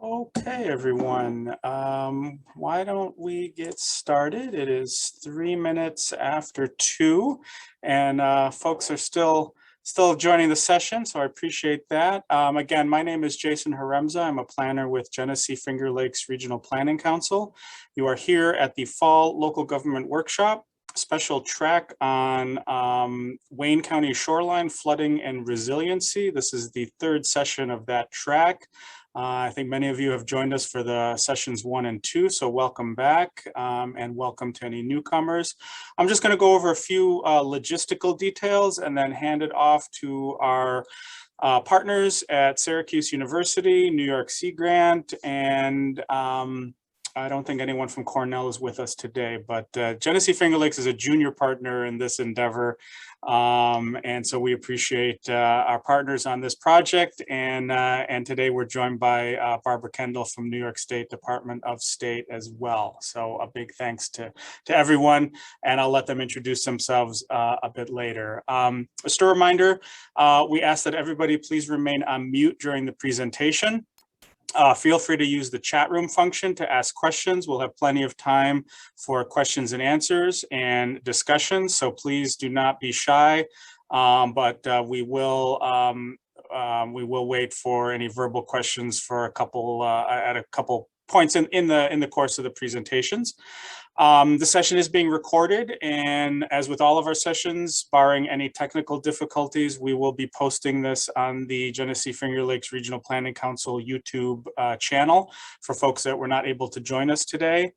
Okay, everyone. Why don't we get started? It is 3 minutes after 2, and folks are still joining the session, so I appreciate that. Again, my name is Jason Haremza. I'm a planner with Genesee-Finger Lakes Regional Planning Council. You are here at the Fall Local Government Workshop, special track on Wayne County shoreline flooding and resiliency. This is the third session of that track. I think many of you have joined us for the sessions 1 and 2, so welcome back and welcome to any newcomers. I'm just going to go over a few logistical details and then hand it off to our partners at Syracuse University, New York Sea Grant, and I don't think anyone from Cornell is with us today, but Genesee-Finger Lakes is a junior partner in this endeavor. And so we appreciate our partners on this project. And today we're joined by Barbara Kendall from New York State Department of State as well. So a big thanks to everyone, and I'll let them introduce themselves a bit later. Just a reminder, we ask that everybody please remain on mute during the presentation. Feel free to use the chat room function to ask questions. We'll have plenty of time for questions and answers and discussions, so please do not be shy. But we will wait for any verbal questions for a couple at a couple points in the course of the presentations. The session is being recorded, and as with all of our sessions, barring any technical difficulties, we will be posting this on the Genesee-Finger Lakes Regional Planning Council YouTube channel for folks that were not able to join us today.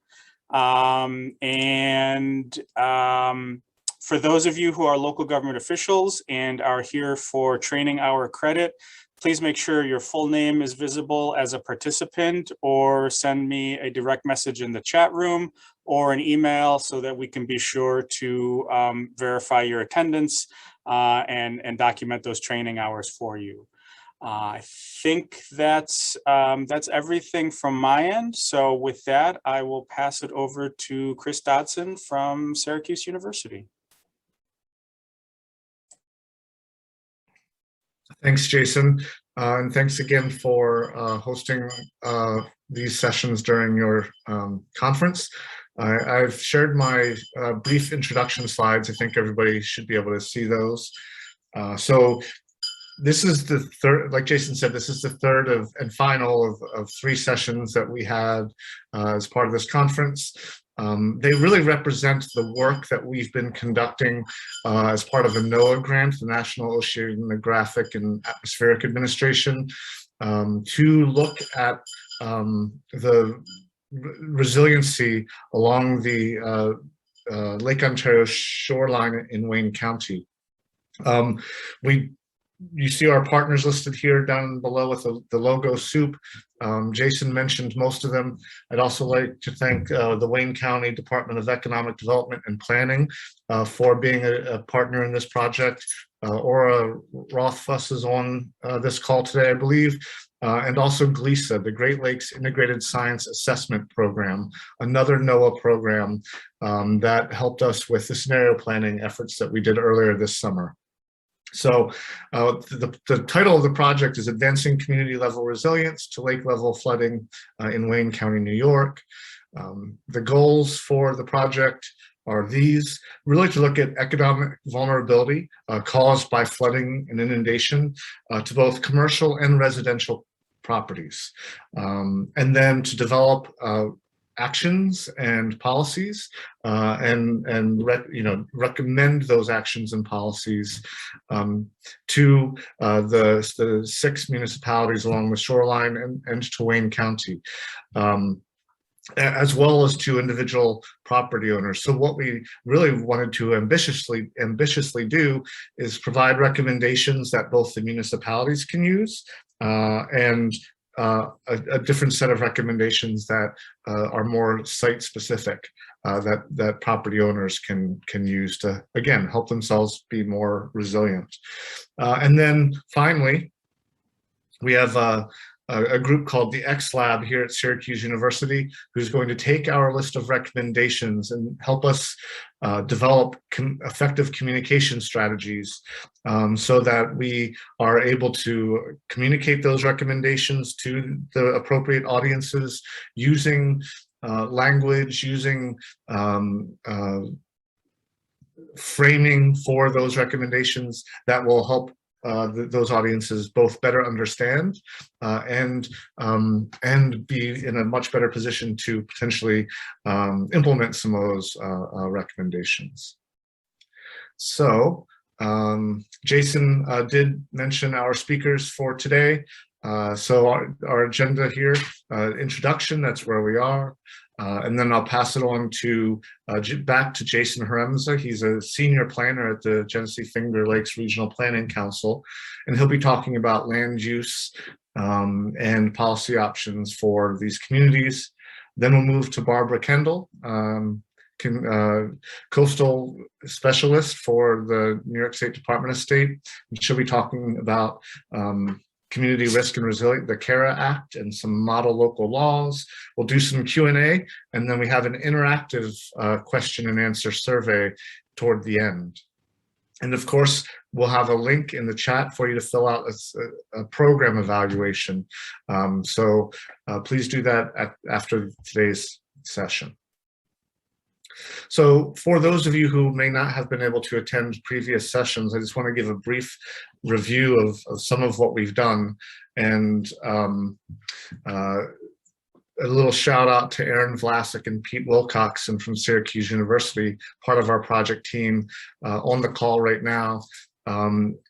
For those of you who are local government officials and are here for training hour credit, please make sure your full name is visible as a participant, or send me a direct message in the chat room or an email so that we can be sure to verify your attendance and document those training hours for you. I think that's everything from my end. So with that, I will pass it over to Chris Dodson from Syracuse University. Thanks, Jason. And thanks again for hosting these sessions during your conference. I've shared my brief introduction slides. I think everybody should be able to see those. So this is the third, like Jason said, this is the third and final of 3 sessions that we had as part of this conference. They really represent the work that we've been conducting as part of the NOAA grant, the National Oceanographic and Atmospheric Administration, to look at the resiliency along the Lake Ontario shoreline in Wayne County. You see our partners listed here down below with the logo soup. Jason mentioned most of them. I'd also like to thank the Wayne County Department of Economic Development and Planning for being a partner in this project. Ora Rothfuss is on this call today, I believe. And also GLESA, the Great Lakes Integrated Science Assessment Program, another NOAA program that helped us with the scenario planning efforts that we did earlier this summer. So the title of the project is Advancing Community Level Resilience to Lake Level Flooding in Wayne County, New York. The goals for the project are these: really to look at economic vulnerability caused by flooding and inundation to both commercial and residential properties, and then to develop actions and policies recommend those actions and policies to the 6 municipalities along the shoreline and to Wayne County, as well as to individual property owners. So what we really wanted to ambitiously do is provide recommendations that both the municipalities can use and a different set of recommendations that are more site specific that property owners can use to, again, help themselves be more resilient. And then finally, we have a group called the X Lab here at Syracuse University, who's going to take our list of recommendations and help us develop effective communication strategies so that we are able to communicate those recommendations to the appropriate audiences using language, using framing for those recommendations that will help those audiences both better understand and be in a much better position to potentially implement some of those recommendations. So Jason did mention our speakers for today. So our agenda here, introduction, that's where we are. And then I'll pass it on to back to Jason Haremza. He's a senior planner at the Genesee-Finger Lakes Regional Planning Council, and he'll be talking about land use and policy options for these communities. Then we'll move to Barbara Kendall, coastal specialist for the New York State Department of State. And she'll be talking about community risk and resilience, the CRRA Act, and some model local laws. We'll do some Q&A, and then we have an interactive question and answer survey toward the end. And of course, we'll have a link in the chat for you to fill out a program evaluation. So please do that after today's session. So for those of you who may not have been able to attend previous sessions, I just want to give a brief review of some of what we've done, and a little shout out to Aaron Vlasic and Pete Wilcoxon from Syracuse University, part of our project team on the call right now,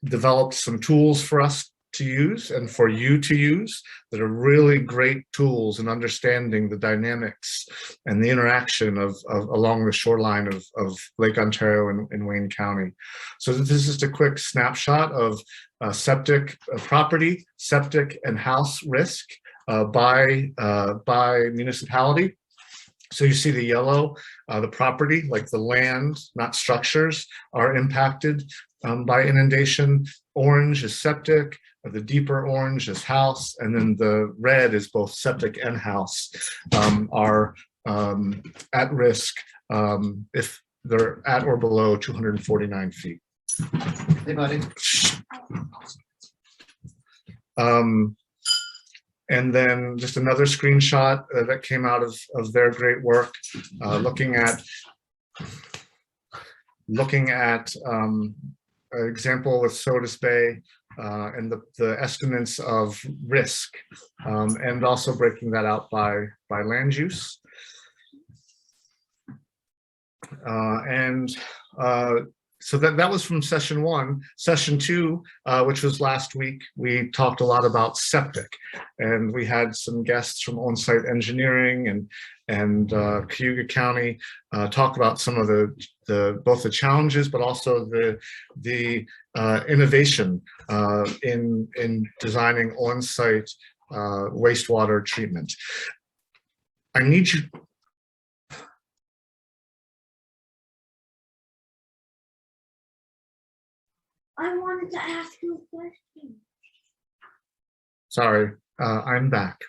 developed some tools for us to use and for you to use that are really great tools in understanding the dynamics and the interaction of along the shoreline of Lake Ontario and Wayne County. So this is just a quick snapshot of septic property, septic and house risk by municipality. So you see the yellow, the property, like the land, not structures, are impacted by inundation. Orange is septic, the deeper orange is house, and then the red is both septic and house are at risk if they're at or below 249 feet. Hey, buddy. And then just another screenshot that came out of their great work, looking at an example with Sodus Bay and the estimates of risk, and also breaking that out by land use. So that was from session one. Session two, which was last week, we talked a lot about septic, and we had some guests from on-site engineering and Cayuga County talk about some of both the challenges, but also the innovation in designing on-site wastewater treatment. I need you. I wanted to ask you a question. Sorry, I'm back.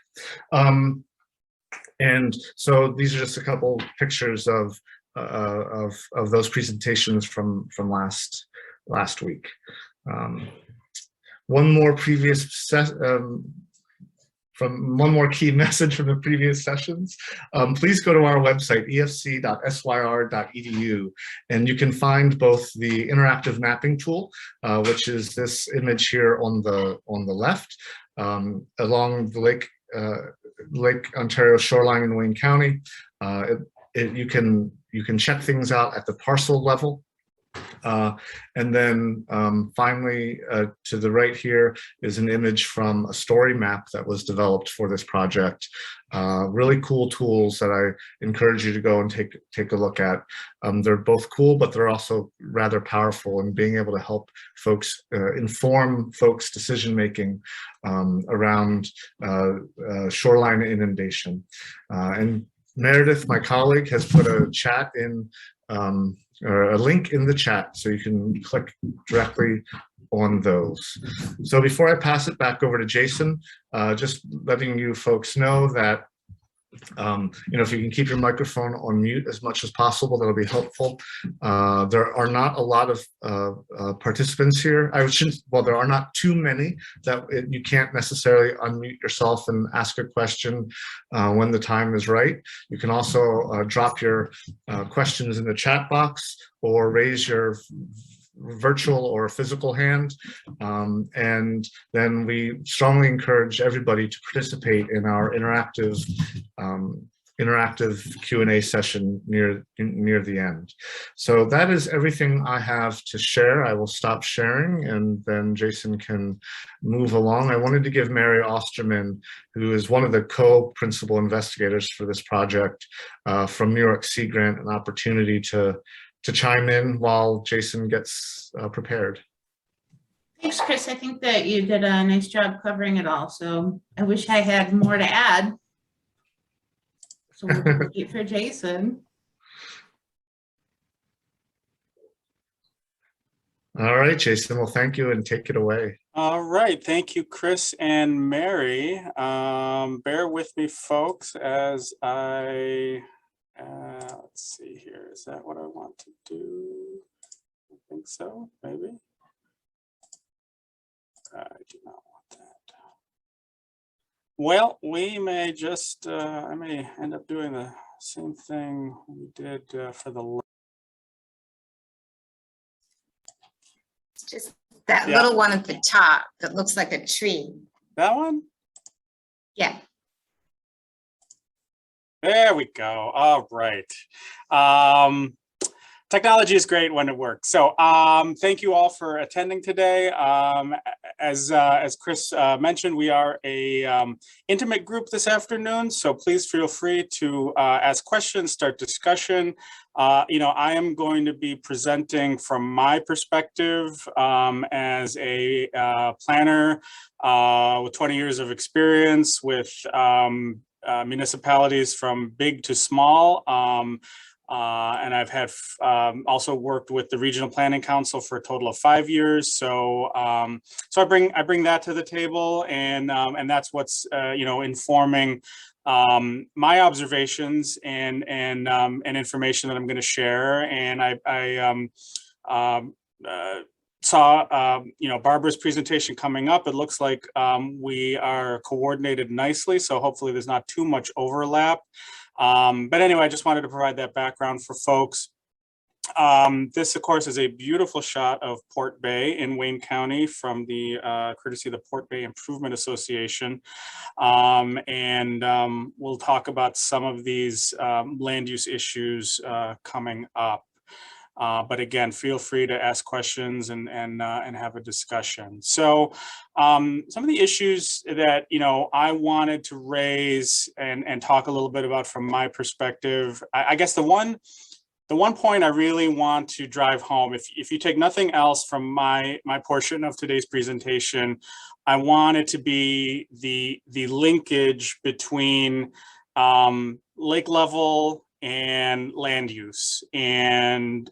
And so these are just a couple pictures of those presentations from last week. One more key message from the previous sessions. Please go to our website, efc.syr.edu, and you can find both the interactive mapping tool, which is this image here on the left, along the Lake Ontario shoreline in Wayne County. You can check things out at the parcel level. And then finally, to the right here is an image from a story map that was developed for this project. Really cool tools that I encourage you to go and take a look at. They're both cool, but they're also rather powerful in being able to help folks, inform folks' decision-making around shoreline inundation. And Meredith, my colleague, has put a chat in or a link in the chat, so you can click directly on those. So before I pass it back over to Jason, just letting you folks know that if you can keep your microphone on mute as much as possible, that'll be helpful. There are not a lot of participants here. There are not too many that you can't necessarily unmute yourself and ask a question when the time is right. You can also drop your questions in the chat box or raise your virtual or physical hand, and then we strongly encourage everybody to participate in our interactive Q&A session near the end. So that is everything I have to share. I will stop sharing and then Jason can move along. I wanted to give Mary Osterman, who is one of the co-principal investigators for this project from New York Sea Grant, an opportunity to chime in while Jason gets prepared. Thanks, Chris. I think that you did a nice job covering it all. So I wish I had more to add. So we'll wait for Jason. All right, Jason. Well, thank you and take it away. All right. Thank you, Chris and Mary. Bear with me, folks, as I let's see here. Is that what I want to do? I think so, maybe. I do not want that. Well, we may just, I may end up doing the same thing we did for the. Just that little one at the top that looks like a tree. That one? Yeah. There we go. All right. Technology is great when it works. So thank you all for attending today. As Chris mentioned, we are a intimate group this afternoon, so please feel free to ask questions, start discussion. I am going to be presenting from my perspective as a planner with 20 years of experience with municipalities from big to small. And I've had also worked with the Regional Planning Council for a total of 5 years. So so I bring that to the table, and that's what's informing my observations and information that I'm going to share. And I saw Barbara's presentation coming up. It looks like we are coordinated nicely, so hopefully there's not too much overlap. But anyway, I just wanted to provide that background for folks. This, of course, is a beautiful shot of Port Bay in Wayne County from the courtesy of the Port Bay Improvement Association. We'll talk about some of these land use issues coming up. But again, feel free to ask questions and have a discussion. So some of the issues that I wanted to raise and talk a little bit about from my perspective, I guess the one point I really want to drive home, if you take nothing else from my portion of today's presentation, I want it to be the linkage between lake level and land use. And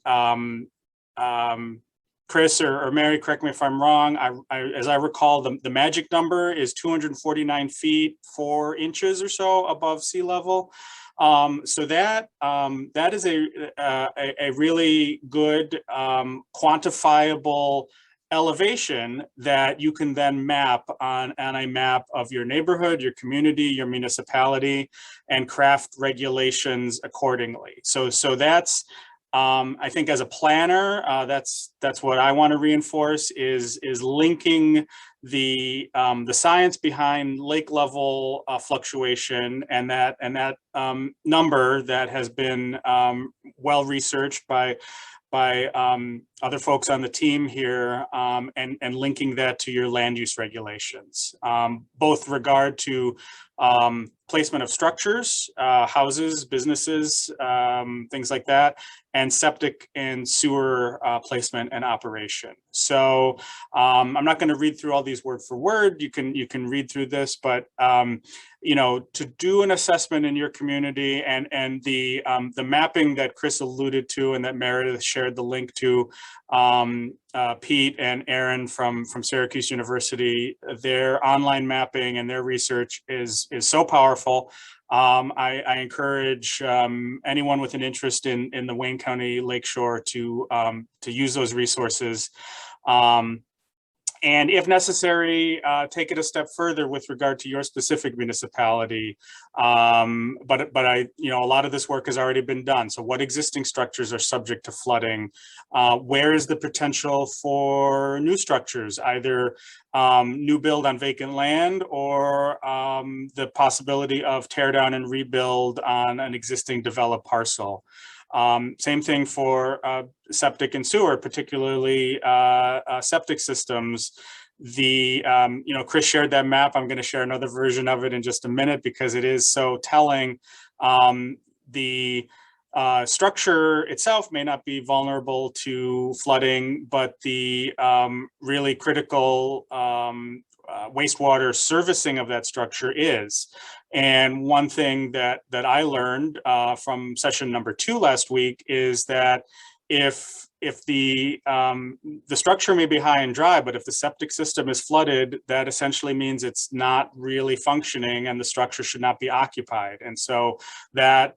Chris or Mary, correct me if I'm wrong, as I recall, the magic number is 249 feet 4 inches or so above sea level. So that is a really good quantifiable elevation that you can then map on a map of your neighborhood, your community, your municipality, and craft regulations accordingly. So that's I think as a planner, that's what I want to reinforce is linking the science behind lake level fluctuation and that number that has been well researched by other folks on the team here, and linking that to your land use regulations, both regard to placement of structures, houses, businesses, things like that, and septic and sewer placement and operation. So I'm not going to read through all these word for word. You can read through this, but you know, to do an assessment in your community, and the mapping that Chris alluded to and that Meredith shared the link to, Pete and Aaron from Syracuse University, their online mapping and their research is so powerful. I encourage anyone with an interest in the Wayne County Lakeshore to use those resources. And if necessary, take it a step further with regard to your specific municipality. But you know, a lot of this work has already been done. So what existing structures are subject to flooding? Where is the potential for new structures, either new build on vacant land, or the possibility of tear down and rebuild on an existing developed parcel? Same thing for septic and sewer, particularly septic systems. You know, Chris shared that map. I'm going to share another version of it in just a minute because it is so telling. The structure itself may not be vulnerable to flooding, but the really critical wastewater servicing of that structure is. And one thing that I learned from session number 2 last week is that if the structure may be high and dry, but if the septic system is flooded, that essentially means it's not really functioning and the structure should not be occupied. And so that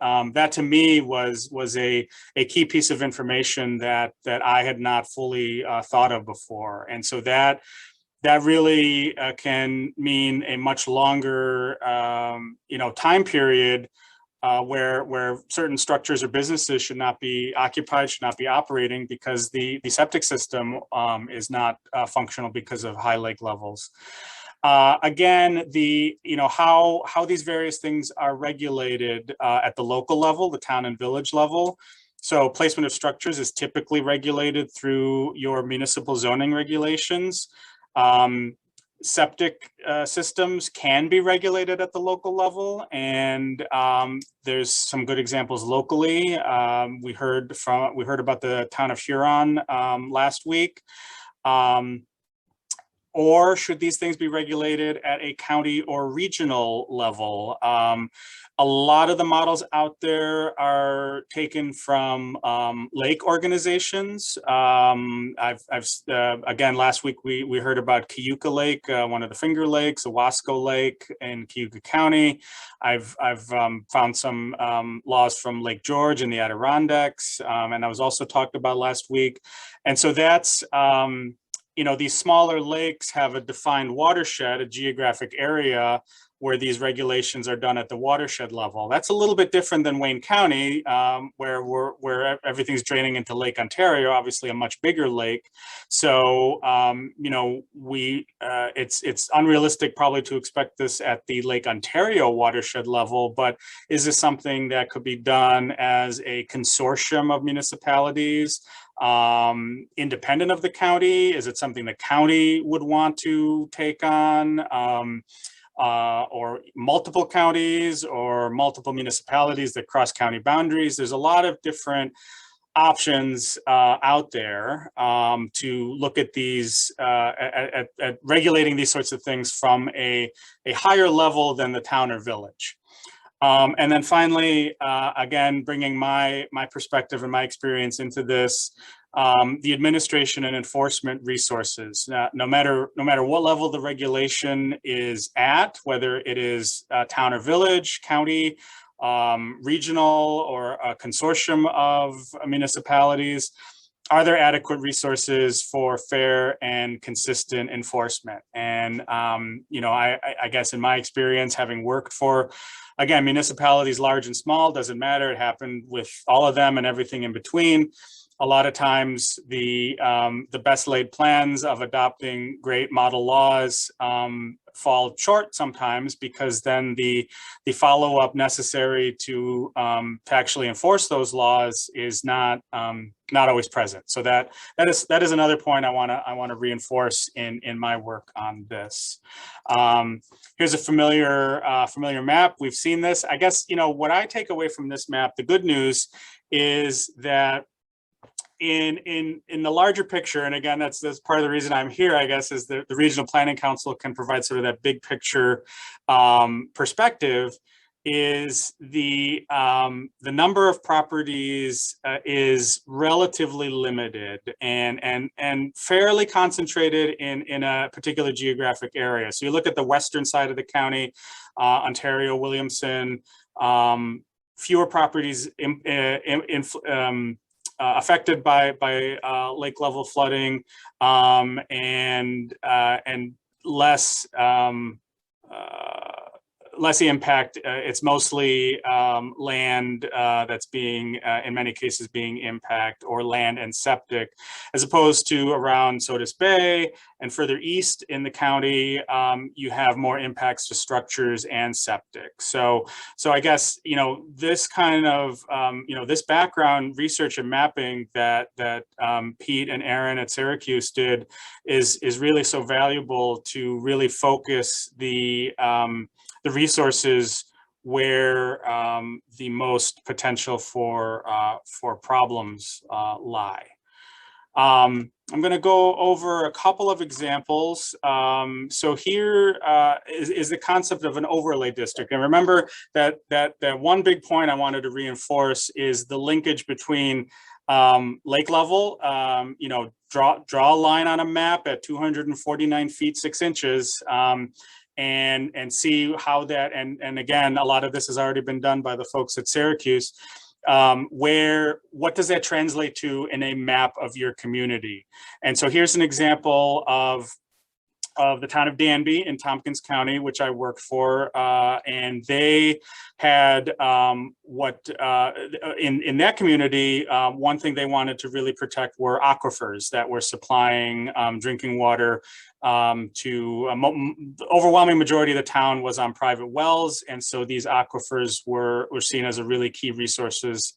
to me was a key piece of information that I had not fully thought of before. And so that really can mean a much longer, you know, time period where certain structures or businesses should not be occupied, should not be operating, because the septic system is not functional because of high lake levels. Again, you know, how these various things are regulated at the local level, the town and village level. So placement of structures is typically regulated through your municipal zoning regulations. Septic systems can be regulated at the local level, and there's some good examples locally. We heard about the town of Huron last week. Or should these things be regulated at a county or regional level? A lot of the models out there are taken from lake organizations. Again, last week we heard about Cayuga Lake, one of the Finger Lakes, Owasco Lake in Cayuga County. I've found some laws from Lake George in the Adirondacks, and I was also talked about last week. And so that's, you know, these smaller lakes have a defined watershed, a geographic area where these regulations are done at the watershed level. That's a little bit different than Wayne County, where everything's draining into Lake Ontario, obviously a much bigger lake. So, you know, it's unrealistic probably to expect this at the Lake Ontario watershed level, but is this something that could be done as a consortium of municipalities? Independent of the county? Is it something the county would want to take on, or multiple counties or multiple municipalities that cross county boundaries? There's a lot of different options out there to look at these, at regulating these sorts of things from a higher level than the town or village. And then finally, again, bringing my perspective and my experience into this, the administration and enforcement resources. No matter what level the regulation is at, whether it is town or village, county, regional, or a consortium of municipalities, are there adequate resources for fair and consistent enforcement? And you know, I guess in my experience, having worked for, again, municipalities large and small, doesn't matter. It happened with all of them and everything in between. a lot of times the best laid plans of adopting great model laws fall short sometimes, because then the follow-up necessary to actually enforce those laws is not always present. So that is another point I want to reinforce in my work on this. Here's a familiar map. We've seen this. I guess, you know, what I take away from this map, the good news is that in the larger picture, and again, that's part of the reason I'm here, I guess, is the Regional Planning Council can provide sort of that big picture perspective, is the number of properties is relatively limited and fairly concentrated in a particular geographic area. So you look at the western side of the county, Ontario, Williamson, fewer properties affected by lake level flooding, and less less impact. It's mostly land that's being, in many cases, being impacted, or land and septic, as opposed to around Sodus Bay and further east in the county, you have more impacts to structures and septic. So I guess, you know, this kind of, you know, this background research and mapping that Pete and Aaron at Syracuse did is really so valuable to really focus the resources where the most potential for problems lie. I'm going to go over a couple of examples. So here is the concept of an overlay district. And remember that one big point I wanted to reinforce is the linkage between lake level. You know, draw a line on a map at 249 feet 6 inches. And see how that, and again, a lot of this has already been done by the folks at Syracuse, what does that translate to in a map of your community? And so here's an example of the town of Danby in Tompkins County, which I worked for, and they had in that community, one thing they wanted to really protect were aquifers that were supplying drinking water to the overwhelming majority of the town was on private wells, and so these aquifers were seen as a really key resources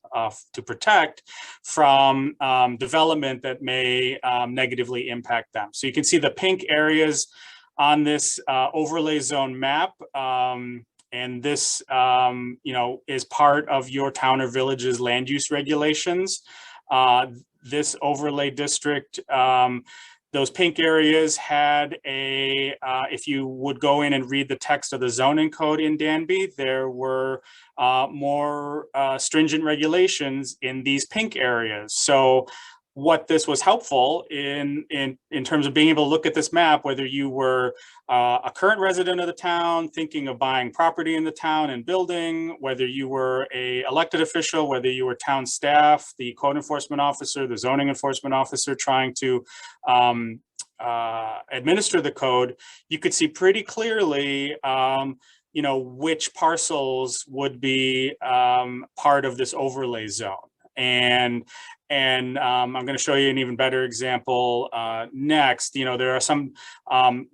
to protect from development that may negatively impact them. So you can see the pink areas on this overlay zone map, and this you know, is part of your town or village's land use regulations. This overlay district, those pink areas had a, if you would go in and read the text of the zoning code in Danby, there were more stringent regulations in these pink areas. So what this was helpful in terms of being able to look at this map, whether you were a current resident of the town thinking of buying property in the town and building, whether you were a elected official, whether you were town staff, the code enforcement officer, the zoning enforcement officer trying to administer the code, you could see pretty clearly you know, which parcels would be part of this overlay zone. And I'm going to show you an even better example next. You know, there are some,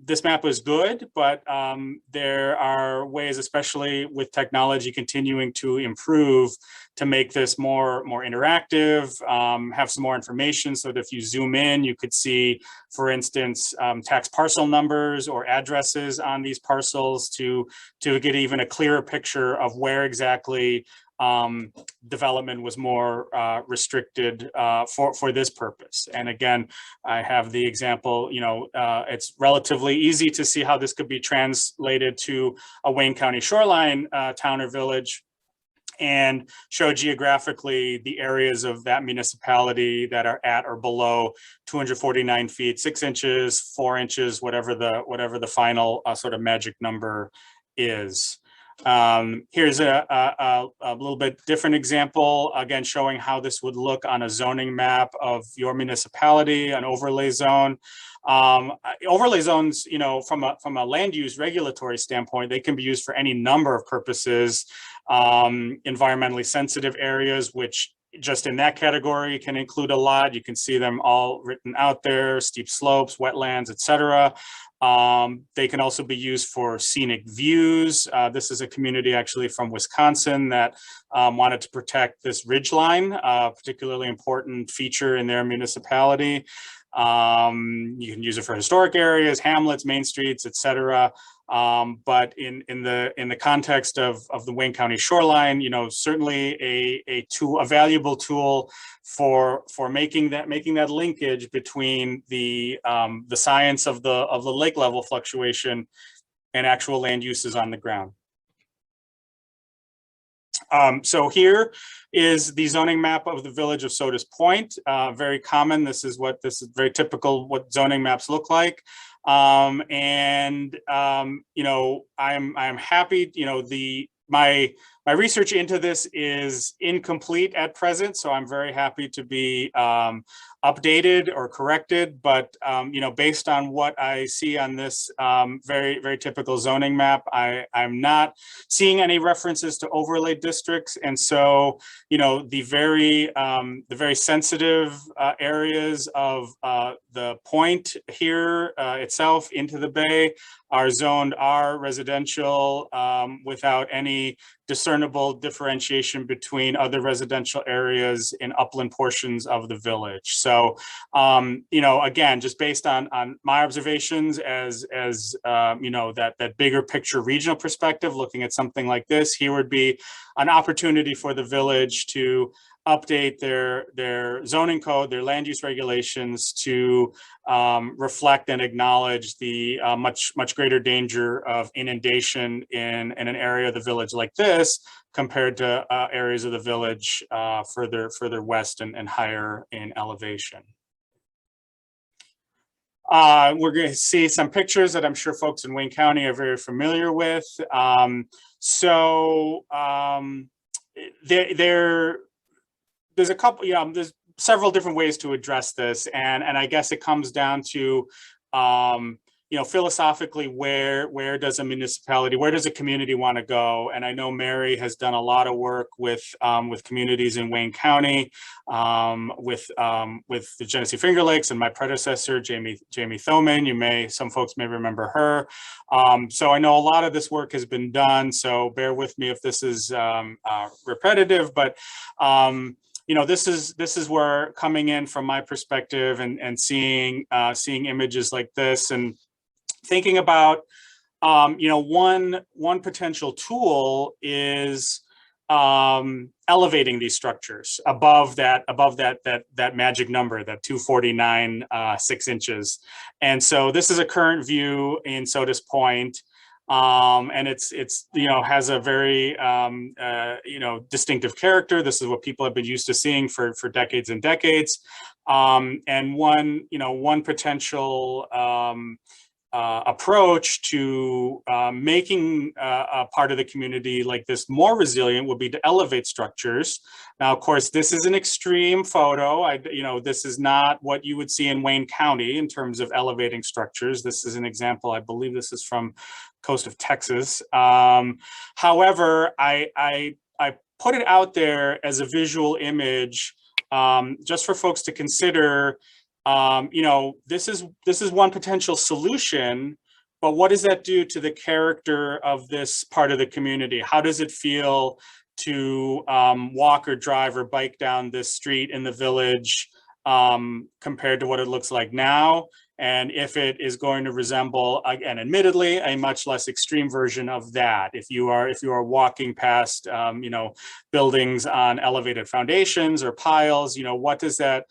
this map is good, but there are ways, especially with technology continuing to improve, to make this more interactive, have some more information so that if you zoom in, you could see, for instance, tax parcel numbers or addresses on these parcels to get even a clearer picture of where exactly development was more restricted for this purpose. And again, I have the example, you know, it's relatively easy to see how this could be translated to a Wayne County shoreline town or village, and show geographically the areas of that municipality that are at or below 249 feet 6 inches, 4 inches, whatever the final sort of magic number is. Here's a little bit different example, again, showing how this would look on a zoning map of your municipality, an overlay zone. Overlay zones, you know, from a land use regulatory standpoint, they can be used for any number of purposes. Environmentally sensitive areas, which just in that category can include a lot. You can see them all written out there: steep slopes, wetlands, etc. They can also be used for scenic views. This is a community actually from Wisconsin that wanted to protect this ridgeline, particularly important feature in their municipality. You can use it for historic areas, hamlets, main streets, etc. But in the context of the Wayne County shoreline, you know, certainly a valuable tool for making that linkage between the science of the lake level fluctuation and actual land uses on the ground. So here is the zoning map of the village of Sodas Point. Very common. This is very typical what zoning maps look like. You know, I'm happy, you know, my research into this is incomplete at present, so I'm very happy to be updated or corrected. But you know, based on what I see on this very, very typical zoning map, I'm not seeing any references to overlay districts. And so, you know, the very sensitive areas of the point here itself into the bay are zoned R residential without any discernible differentiation between other residential areas in upland portions of the village. So, you know, again, just based on my observations as you know, that bigger picture regional perspective, looking at something like this, here would be an opportunity for the village to update their zoning code, their land use regulations to reflect and acknowledge the much greater danger of inundation in an area of the village like this compared to areas of the village further west and higher in elevation. We're going to see some pictures that I'm sure folks in Wayne County are very familiar with. There's a couple, you know, there's several different ways to address this. And I guess it comes down to, you know, philosophically, where does a municipality, where does a community want to go? And I know Mary has done a lot of work with communities in Wayne County, with the Genesee-Finger Lakes, and my predecessor, Jamie Thoman. Some folks may remember her. So I know a lot of this work has been done, so bear with me if this is repetitive, but you know, this is where coming in from my perspective and seeing images like this and thinking about, you know, one potential tool is elevating these structures above that magic number, that 249 6 inches. And so this is a current view in Sodas Point. And it's you know, has a very you know, distinctive character. This is what people have been used to seeing for decades and decades. And one potential approach to making a part of the community like this more resilient would be to elevate structures. Now, of course, this is an extreme photo. You know, this is not what you would see in Wayne County in terms of elevating structures. This is an example, I believe this is from coast of Texas. However, I put it out there as a visual image just for folks to consider. You know, this is one potential solution, but what does that do to the character of this part of the community? How does it feel to walk or drive or bike down this street in the village compared to what it looks like now? And if it is going to resemble, again, admittedly, a much less extreme version of that. If you are walking past, you know, buildings on elevated foundations or piles, you know, what does that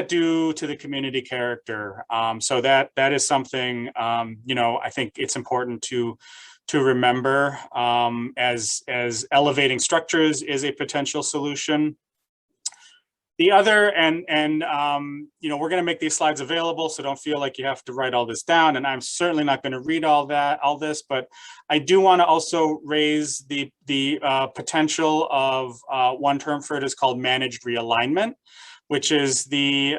do to the community character? So that is something, you know, I think it's important to remember as elevating structures is a potential solution. The other, and you know, we're going to make these slides available, so don't feel like you have to write all this down. And I'm certainly not going to read all this, but I do want to also raise the potential of one term for it is called managed realignment. which is the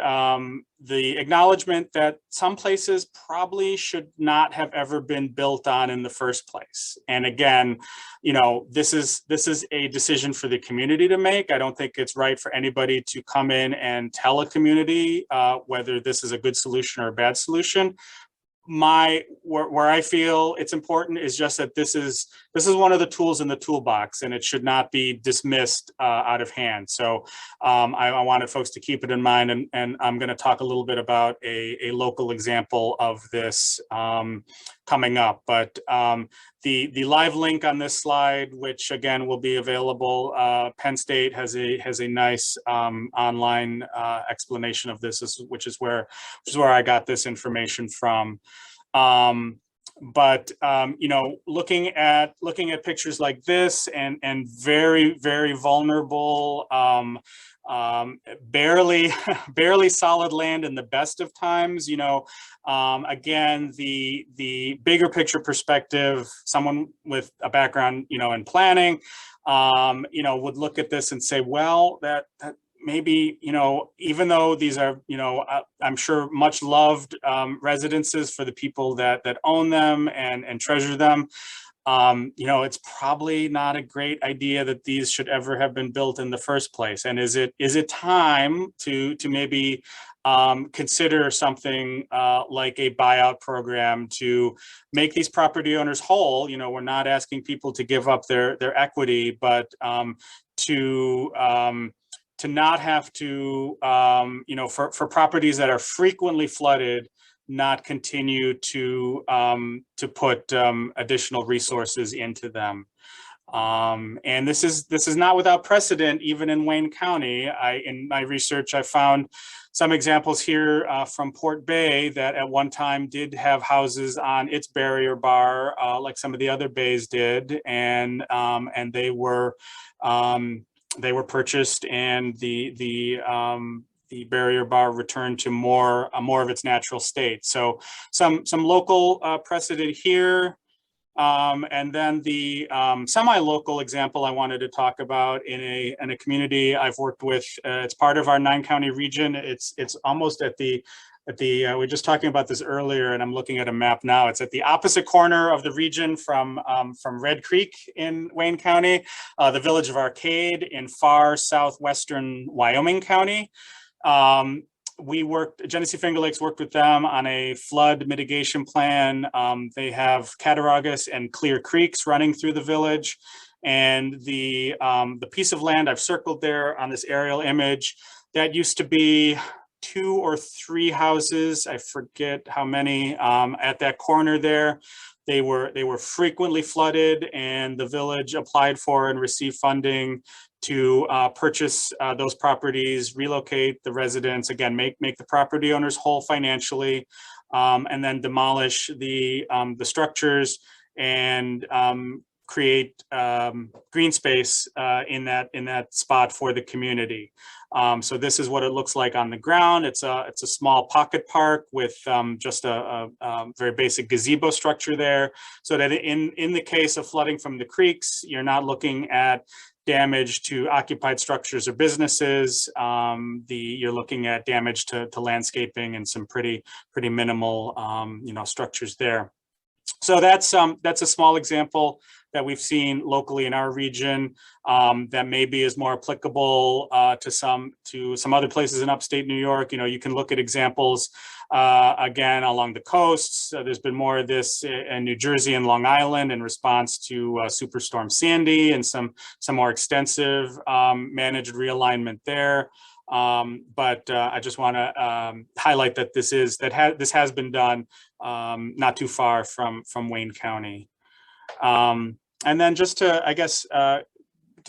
acknowledgement that some places probably should not have ever been built on in the first place. And again, you know, this is a decision for the community to make. I don't think it's right for anybody to come in and tell a community whether this is a good solution or a bad solution. Where I feel it's important is just that this is one of the tools in the toolbox, and it should not be dismissed out of hand. So I wanted folks to keep it in mind, and I'm going to talk a little bit about a local example of this coming up. But the live link on this slide, which again will be available, Penn State has a nice online explanation of this, which is where I got this information from. But you know, looking at pictures like this and very, very vulnerable, barely solid land in the best of times, you know, again, the bigger picture perspective, someone with a background, you know, in planning, you know, would look at this and say, well, that maybe, you know, even though these are, you know, I'm sure much loved residences for the people that own them and treasure them, you know, it's probably not a great idea that these should ever have been built in the first place. And is it time to maybe consider something like a buyout program to make these property owners whole? You know, we're not asking people to give up their equity, but to not have to, you know, for properties that are frequently flooded, not continue to put additional resources into them. And this is not without precedent, even in Wayne County. In my research, I found some examples here from Port Bay that at one time did have houses on its barrier bar, like some of the other bays did, and they were purchased, and the barrier bar returned to more of its natural state. So some local precedent here. And then the semi-local example I wanted to talk about in a community I've worked with. It's part of our 9-county region. It's almost at the we were just talking about this earlier, and I'm looking at a map now. It's at the opposite corner of the region from Red Creek in Wayne County, the village of Arcade in far southwestern Wyoming County. Genesee-Finger Lakes worked with them on a flood mitigation plan. They have Cattaraugus and Clear Creeks running through the village. And the piece of land I've circled there on this aerial image, that used to be 2 or 3 houses, I forget how many, at that corner there. They were frequently flooded, and the village applied for and received funding to purchase those properties, relocate the residents, again, make the property owners whole financially, and then demolish the structures and create green space in that spot for the community. So this is what it looks like on the ground. It's a small pocket park with just a very basic gazebo structure there, so that in the case of flooding from the creeks, you're not looking at damage to occupied structures or businesses. You're looking at damage to landscaping and some pretty minimal you know, structures there. So that's a small example that we've seen locally in our region that maybe is more applicable to some other places in upstate New York. You know, you can look at examples again along the coasts. There's been more of this in New Jersey and Long Island in response to Superstorm Sandy, and some more extensive managed realignment there. But I just want to highlight that this has been done not too far from Wayne County. And then just to, I guess, to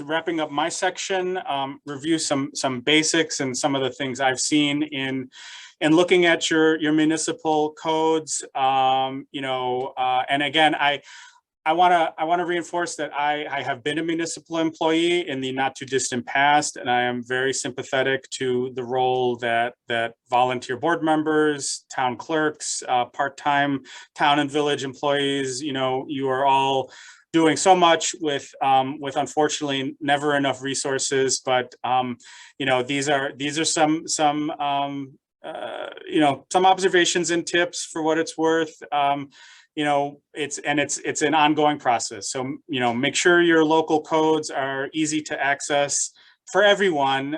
wrapping up my section, review some basics and some of the things I've seen in looking at your municipal codes. You know, and again, want to reinforce that I have been a municipal employee in the not too distant past, and I am very sympathetic to the role that volunteer board members, town clerks, part-time town and village employees, you are all doing so much with unfortunately never enough resources. But these are some some observations and tips for what it's worth. It's an ongoing process. So, make sure your local codes are easy to access for everyone,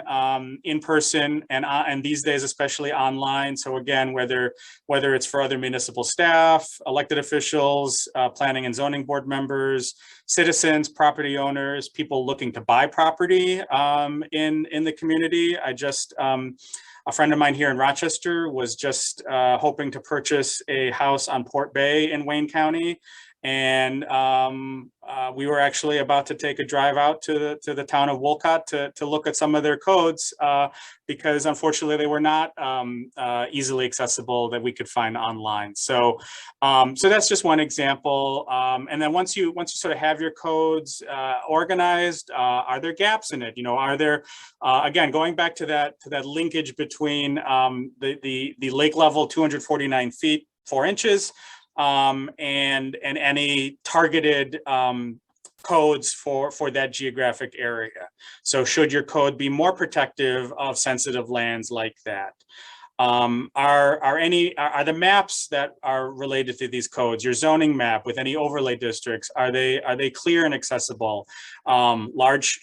in person and these days, especially online. So again, whether it's for other municipal staff, elected officials, planning and zoning board members, citizens, property owners, people looking to buy property in the community. A friend of mine here in Rochester was just hoping to purchase a house on Port Bay in Wayne County. And we were actually about to take a drive out to the town of Wolcott to look at some of their codes because unfortunately they were not easily accessible that we could find online. So that's just one example. And then once you sort of have your codes organized, are there gaps in it? Are there again, going back to that linkage between the lake level 249 feet 4 inches and any targeted codes for that geographic area. So should your code be more protective of sensitive lands like that? Are the maps that are related to these codes, your zoning map with any overlay districts, are they clear and accessible? Large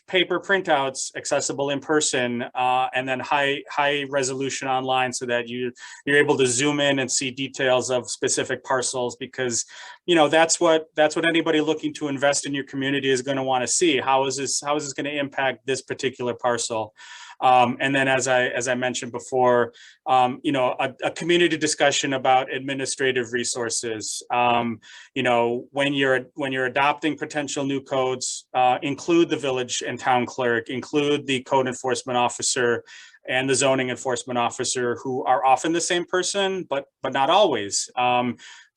paper printouts accessible in person, and then high resolution online so that you're able to zoom in and see details of specific parcels, because that's what anybody looking to invest in your community is going to want to see. How is this going to impact this particular parcel? And then, as I mentioned before, a community discussion about administrative resources. When you're adopting potential new codes, include the village and town clerk, include the code enforcement officer and the zoning enforcement officer, who are often the same person, but not always.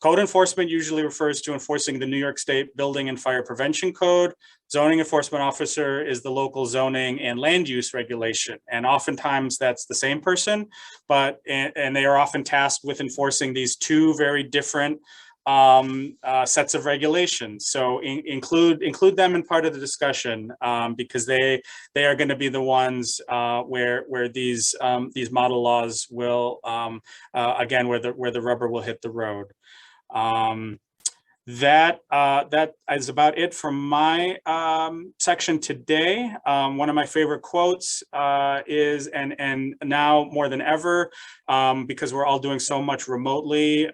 Code enforcement usually refers to enforcing the New York State Building and Fire Prevention Code. Zoning enforcement officer is the local zoning and land use regulation. And oftentimes that's the same person, and they are often tasked with enforcing these two very different sets of regulations. So include them in part of the discussion, because they are going to be the ones where these model laws will again, where the rubber will hit the road. That is about it from my section today. One of my favorite quotes is, and now more than ever, because we're all doing so much remotely,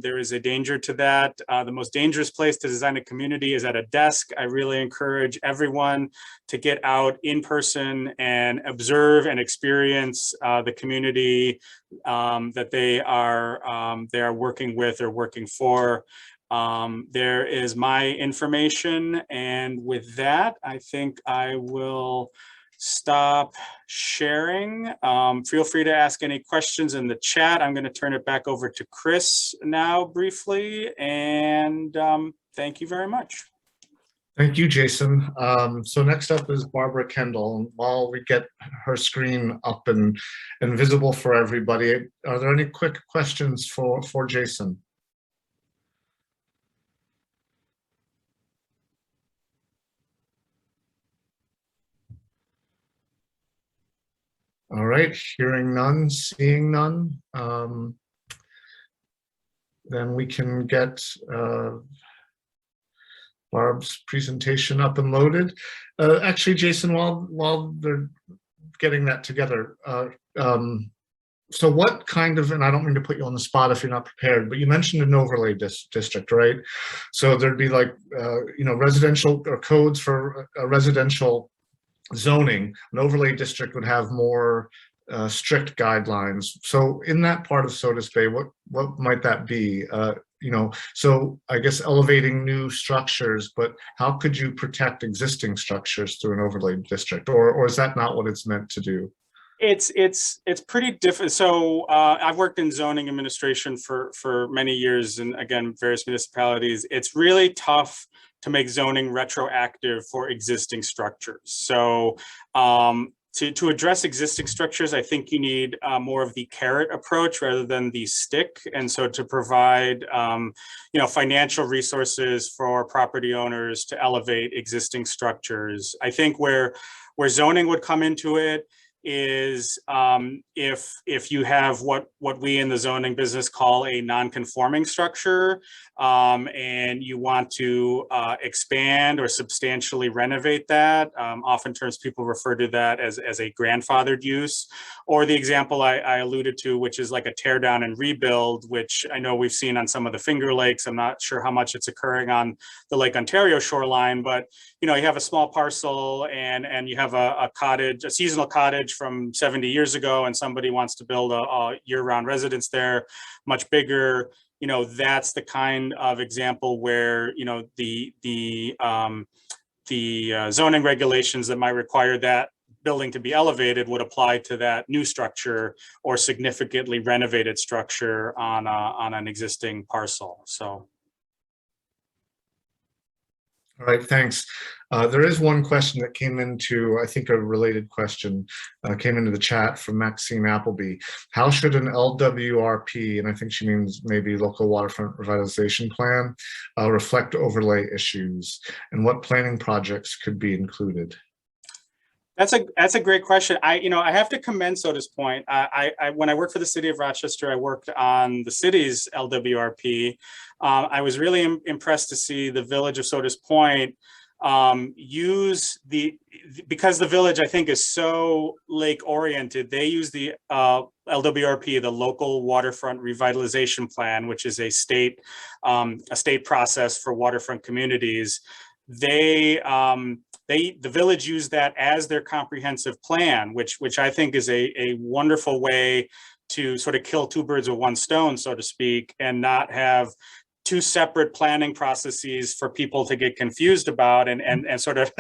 there is a danger to that. The most dangerous place to design a community is at a desk. I really encourage everyone to get out in person and observe and experience the community that they are working with or working for. There is my information, and with that, I think I will stop sharing. Feel free to ask any questions in the chat. I'm going to turn it back over to Chris now briefly, and thank you very much. Thank you, Jason. So next up is Barbara Kendall. And while we get her screen up and visible for everybody, are there any quick questions for Jason? All right, hearing none, seeing none. Then we can get Barb's presentation up and loaded. Actually, Jason, while they're getting that together, so what kind of, and I don't mean to put you on the spot if you're not prepared, but you mentioned an overlay district, right? So there'd be like, residential or codes for a residential zoning. An overlay district would have more strict guidelines. So in that part of Sodas Bay, what might that be? So I guess elevating new structures, but how could you protect existing structures through an overlay district? Or is that not what it's meant to do? It's pretty different. So I've worked in zoning administration for many years, and again, various municipalities. It's really tough to make zoning retroactive for existing structures. So to address existing structures, I think you need more of the carrot approach rather than the stick. And so to provide financial resources for property owners to elevate existing structures. I think where zoning would come into it is if you have what we in the zoning business call a non-conforming structure, and you want to expand or substantially renovate that. Oftentimes people refer to that as a grandfathered use, or the example I alluded to, which is like a tear down and rebuild, which I know we've seen on some of the Finger Lakes. I'm not sure how much it's occurring on the Lake Ontario shoreline, but you have a small parcel and you have a cottage, a seasonal cottage from 70 years ago, and somebody wants to build a year-round residence there, much bigger. That's the kind of example where the zoning regulations that might require that building to be elevated would apply to that new structure or significantly renovated structure on an existing parcel. So. All right, thanks. There is one question that came into, I think a related question, came into the chat from Maxine Appleby. How should an LWRP, and I think she means maybe local waterfront revitalization plan, reflect overlay issues, and what planning projects could be included? That's a great question. I have to commend Soda's Point. When I worked for the city of Rochester, I worked on the city's LWRP. I was really impressed to see the village of Soda's Point use because the village, I think, is so lake oriented. They use the LWRP, the local waterfront revitalization plan, which is a state process for waterfront communities. The village used that as their comprehensive plan, which I think is a wonderful way to sort of kill two birds with one stone, so to speak, and not have two separate planning processes for people to get confused about and sort of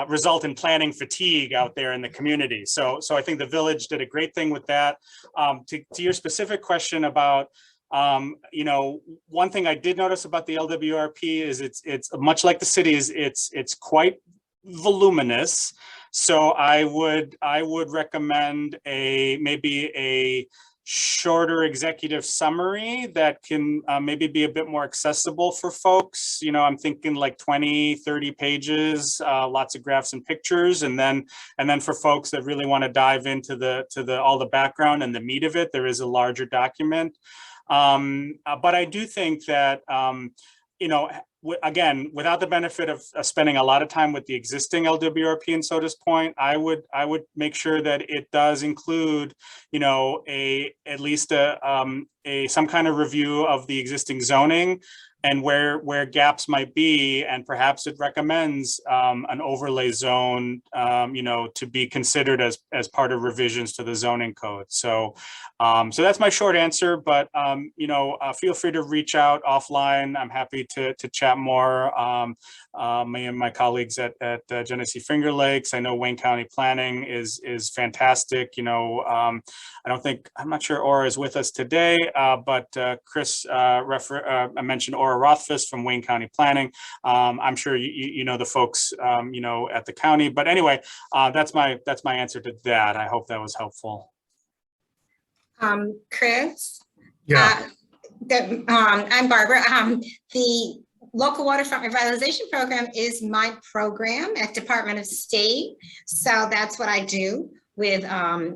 result in planning fatigue out there in the community. So I think the village did a great thing with that. To your specific question about one thing I did notice about the LWRP is it's much like the cities, it's quite voluminous. So I would recommend maybe a shorter executive summary that can maybe be a bit more accessible for folks. I'm thinking like 20, 30 pages, lots of graphs and pictures. And then for folks that really want to dive into all the background and the meat of it, there is a larger document. But I do think that, again, without the benefit of spending a lot of time with the existing LWRP in Soda's Point, I would make sure that it does include, at least some kind of review of the existing zoning and where gaps might be, and perhaps it recommends an overlay zone, to be considered as part of revisions to the zoning code. So that's my short answer, but feel free to reach out offline. I'm happy to chat more. Me and my colleagues at Genesee-Finger Lakes. I know Wayne County Planning is fantastic. I'm not sure Aura is with us today, but Chris mentioned Aura Rothfuss from Wayne County Planning. I'm sure you know the folks at the county, but anyway, that's my answer to that. I hope that was helpful. Chris? Yeah. I'm Barbara. The Local Waterfront Revitalization Program is my program at Department of State. So that's what I do with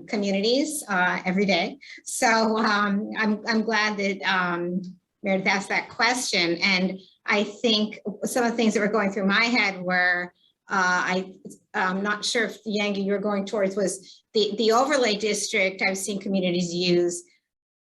communities every day. So I'm glad that Meredith asked that question. And I think some of the things that were going through my head were, I'm not sure if the angle you were going towards was the overlay district. I've seen communities use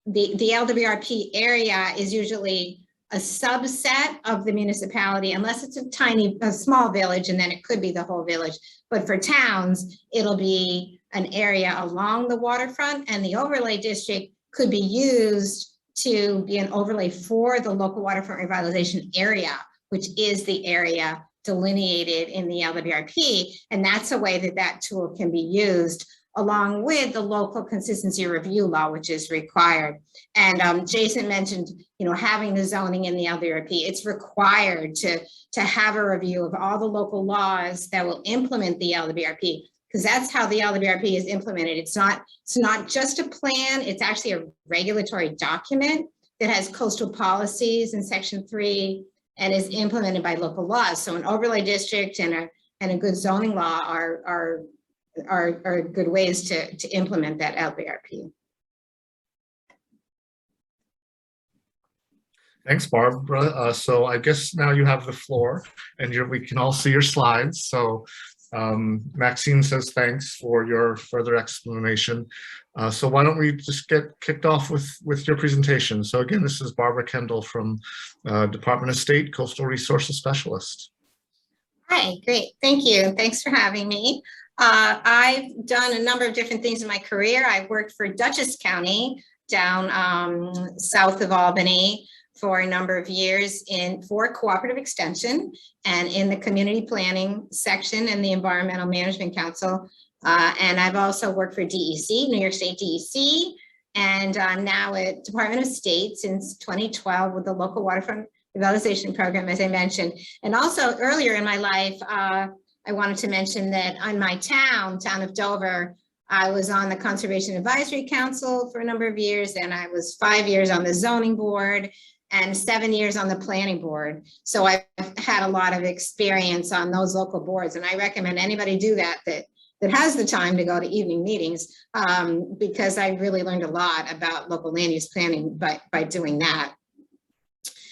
the LWRP area is usually a subset of the municipality, unless it's a small village, and then it could be the whole village. But for towns, it'll be an area along the waterfront, and the overlay district could be used to be an overlay for the local waterfront revitalization area, which is the area delineated in the LWRP, and that's a way that that tool can be used along with the local consistency review law, which is required. And Jason mentioned, having the zoning in the LWRP. It's required to have a review of all the local laws that will implement the LWRP, because that's how the LWRP is implemented. It's not just a plan, it's actually a regulatory document that has coastal policies in Section 3 and is implemented by local laws. So an overlay district and a good zoning law are good ways to implement that LWRP. Thanks, Barbara. So I guess now you have the floor, and we can all see your slides. So Maxine says thanks for your further explanation. So why don't we just get kicked off with your presentation. So again, this is Barbara Kendall from Department of State Coastal Resources Specialist. Hi, great. Thank you. Thanks for having me. I've done a number of different things in my career. I've worked for Dutchess County down south of Albany for a number of years for cooperative extension and in the community planning section and the Environmental Management Council. And I've also worked for DEC, New York State DEC, and I'm now at Department of State since 2012 with the Local Waterfront Revitalization Program, as I mentioned. And also earlier in my life, I wanted to mention that on my town of Dover, I was on the Conservation Advisory Council for a number of years, and I was 5 years on the zoning board and 7 years on the planning board. So I've had a lot of experience on those local boards, and I recommend anybody do that has the time to go to evening meetings, because I really learned a lot about local land use planning by doing that.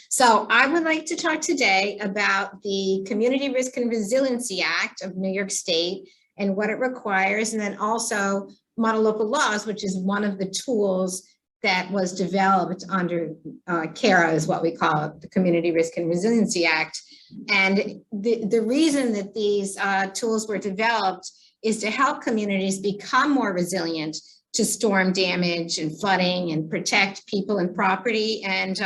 So I would like to talk today about the Community Risk and Resiliency Act of New York State and what it requires, and then also model local laws, which is one of the tools that was developed under CRRA, is what we call it, the Community Risk and Resiliency Act. And the reason that these tools were developed is to help communities become more resilient to storm damage and flooding and protect people and property and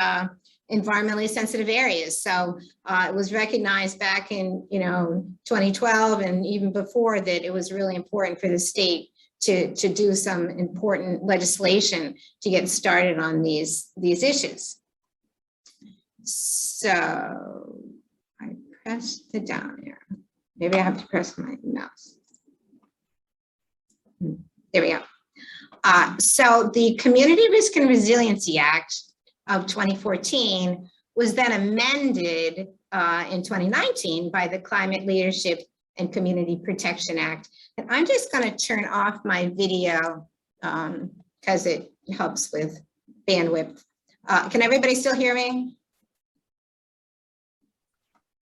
environmentally sensitive areas. So it was recognized back in 2012 and even before that it was really important for the state to do some important legislation to get started on these issues. So I pressed it down here. Maybe I have to press my mouse. There we go. So the Community Risk and Resiliency Act of 2014 was then amended in 2019 by the Climate Leadership and Community Protection Act. And I'm just going to turn off my video because it helps with bandwidth. Can everybody still hear me?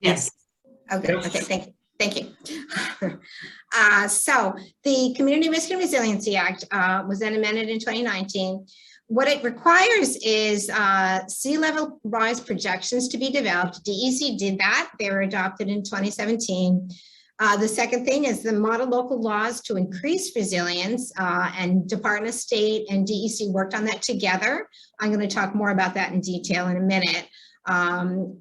Yes. Okay, okay, thank you. So the Community Risk and Resiliency Act was then amended in 2019. What it requires is sea level rise projections to be developed. DEC did that. They were adopted in 2017. The second thing is the model local laws to increase resilience, and Department of State and DEC worked on that together. I'm going to talk more about that in detail in a minute.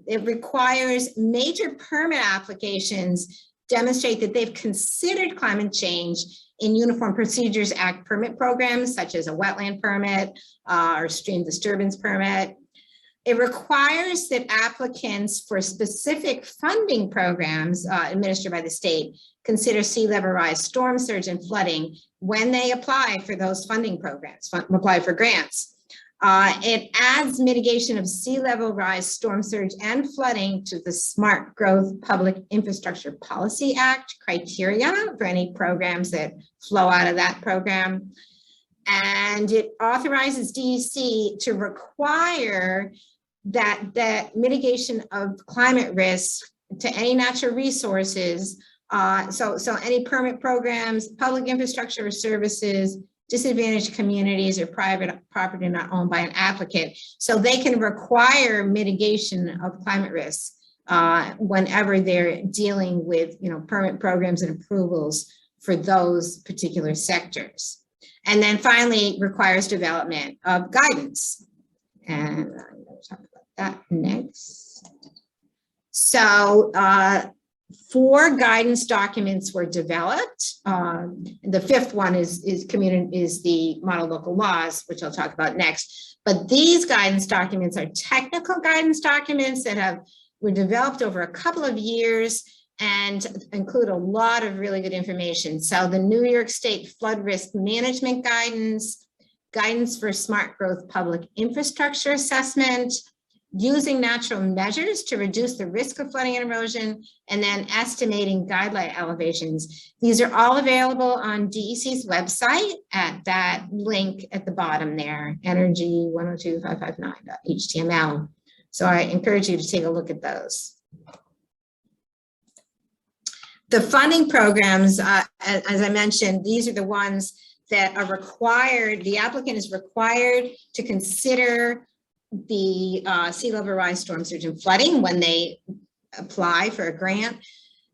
It requires major permit applications demonstrate that they've considered climate change in Uniform Procedures Act permit programs, such as a wetland permit or stream disturbance permit. It requires that applicants for specific funding programs administered by the state consider sea level rise, storm surge, and flooding when they apply for those funding programs, apply for grants. It adds mitigation of sea level rise, storm surge, and flooding to the Smart Growth Public Infrastructure Policy Act criteria for any programs that flow out of that program. And it authorizes DEC to require that mitigation of climate risk to any natural resources. So any permit programs, public infrastructure or services, disadvantaged communities or private property not owned by an applicant. So they can require mitigation of climate risk whenever they're dealing with permit programs and approvals for those particular sectors. And then finally requires development of guidance. And I'm going to talk about that next. So 4 guidance documents were developed. The 5th one is the model local laws, which I'll talk about next. But these guidance documents are technical guidance documents that were developed over a couple of years and include a lot of really good information. So the New York State Flood Risk Management Guidance, guidance for smart growth public infrastructure assessment, using natural measures to reduce the risk of flooding and erosion, and then estimating guideline elevations. These are all available on DEC's website at that link at the bottom there, energy102559.html. So I encourage you to take a look at those. The funding programs, as I mentioned, these are the ones that are required, the applicant is required to consider the sea level rise, storm surge, and flooding when they apply for a grant.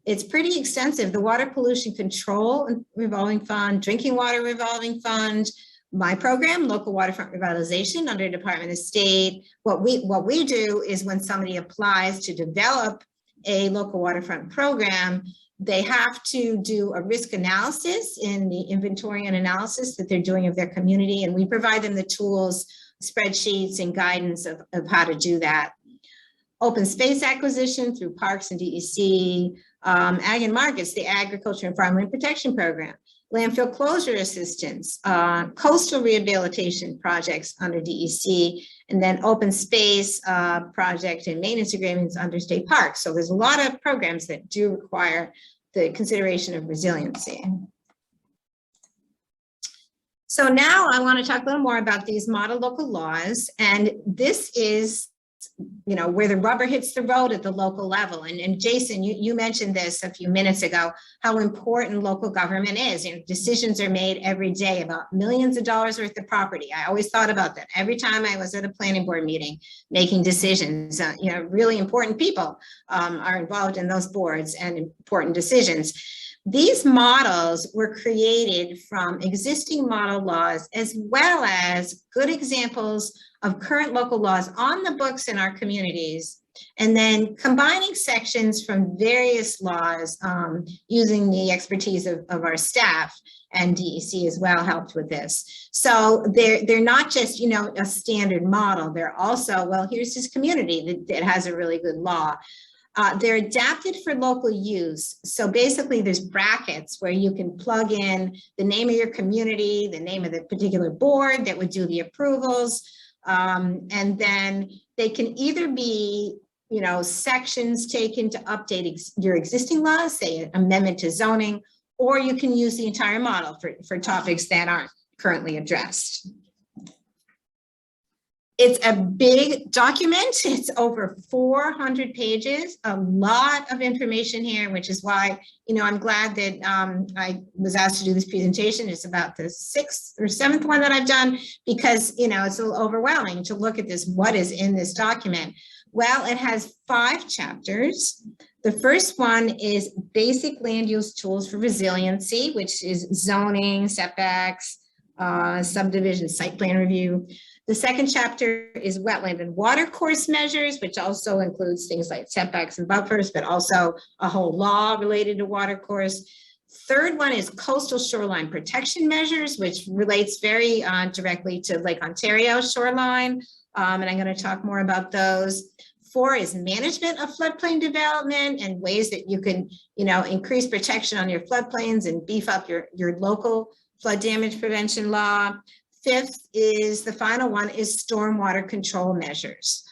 It's pretty extensive. The Water Pollution Control Revolving Fund, Drinking Water Revolving Fund, my program, Local Waterfront Revitalization under Department of State. What we do is when somebody applies to develop a local waterfront program, they have to do a risk analysis in the inventory and analysis that they're doing of their community, and we provide them the tools, spreadsheets, and guidance of how to do that. Open space acquisition through parks and DEC, ag and markets, the Agriculture and Farmland Protection Program, landfill closure assistance, coastal rehabilitation projects under DEC, and then open space project and maintenance agreements under state parks. So there's a lot of programs that do require the consideration of resiliency. So now I want to talk a little more about these model local laws, and this is, you know, where the rubber hits the road at the local level. And Jason, you mentioned this a few minutes ago, how important local government is. You know, decisions are made every day about millions of dollars worth of property. I always thought about that every time I was at a planning board meeting, making decisions. You know, really important people are involved in those boards and important decisions. These models were created from existing model laws as well as good examples of current local laws on the books in our communities, and then combining sections from various laws using the expertise of our staff, and DEC as well helped with this. So they're not just, you know, a standard model. They're also, well, here's this community that has a really good law. They're adapted for local use. So basically there's brackets where you can plug in the name of your community, the name of the particular board that would do the approvals. And then they can either be, you know, sections taken to update your existing laws, say an amendment to zoning, or you can use the entire model for topics that aren't currently addressed. It's a big document. It's over 400 pages, a lot of information here, which is why, you know, I'm glad that I was asked to do this presentation. It's about the 6th or 7th one that I've done, because, you know, it's a little overwhelming to look at this, what is in this document. Well, it has 5 chapters. The first one is basic land use tools for resiliency, which is zoning, setbacks, subdivision, site plan review. The second chapter is wetland and water course measures, which also includes things like setbacks and buffers, but also a whole law related to water course. Third one is coastal shoreline protection measures, which relates very directly to Lake Ontario shoreline. And I'm going to talk more about those. 4 is management of floodplain development and ways that you can, you know, increase protection on your floodplains and beef up your local flood damage prevention law. 5th is, the final one, is stormwater control measures.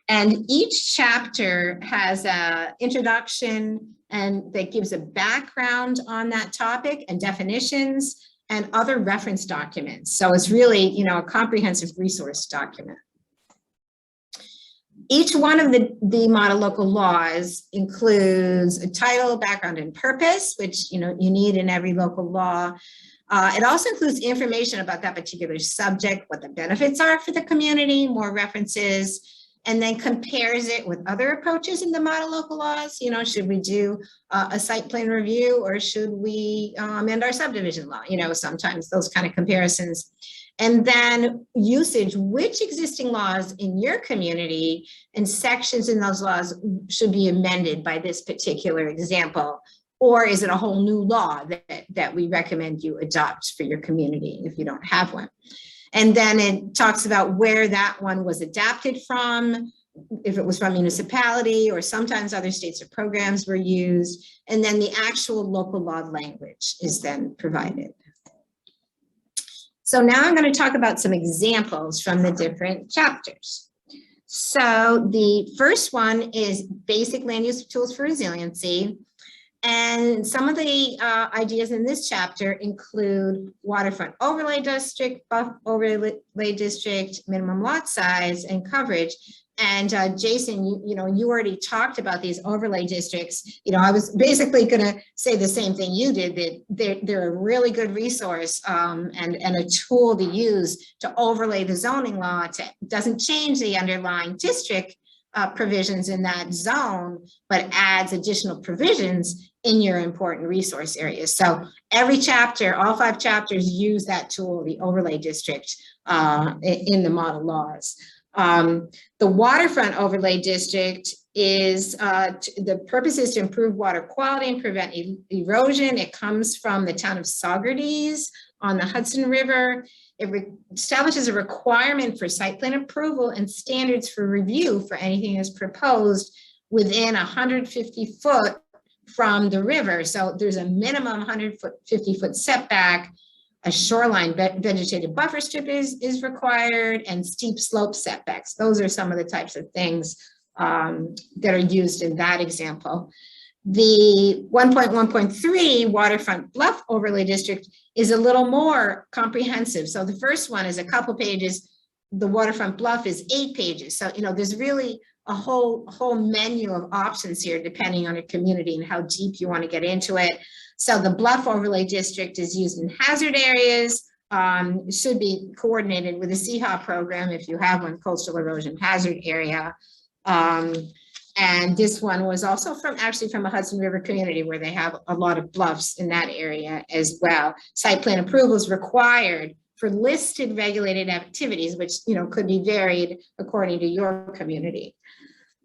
And each chapter has an introduction and that gives a background on that topic and definitions and other reference documents. So it's really, you know, a comprehensive resource document. Each one of the model local laws includes a title, background, and purpose, which, you know, you need in every local law. It also includes information about that particular subject, what the benefits are for the community, more references, and then compares it with other approaches in the model local laws. You know, should we do a site plan review, or should we amend our subdivision law? You know, sometimes those kind of comparisons. And then usage, which existing laws in your community and sections in those laws should be amended by this particular example? Or is it a whole new law that we recommend you adopt for your community if you don't have one? And then it talks about where that one was adapted from, if it was from municipality, or sometimes other states or programs were used. And then the actual local law language is then provided. So now I'm going to talk about some examples from the different chapters. So the first one is basic land use tools for resiliency. And some of the ideas in this chapter include waterfront overlay district, buff overlay district, minimum lot size and coverage. And Jason, you already talked about these overlay districts. I was basically going to say the same thing you did, that they're a really good resource and a tool to use to overlay the zoning law. Doesn't change the underlying district provisions in that zone, but adds additional provisions in your important resource areas. So every chapter, all 5 chapters use that tool, the overlay district, in the model laws. The waterfront overlay district is, the purpose is to improve water quality and prevent erosion. It comes from the town of Saugerties on the Hudson River. It establishes a requirement for site plan approval and standards for review for anything that's proposed within 150 foot from the river. So there's a minimum 150-foot setback. A shoreline vegetated buffer strip is required, and steep slope setbacks. Those are some of the types of things that are used in that example. The 1.1.3 waterfront bluff overlay district is a little more comprehensive. So the first one is a couple pages. The waterfront bluff is 8 pages. So, there's really a whole menu of options here, depending on your community and how deep you want to get into it. So the bluff overlay district is used in hazard areas, should be coordinated with the CHA program if you have one, coastal erosion hazard area. And this one was also actually from a Hudson River community where they have a lot of bluffs in that area as well. Site plan approval is required for listed regulated activities, which could be varied according to your community.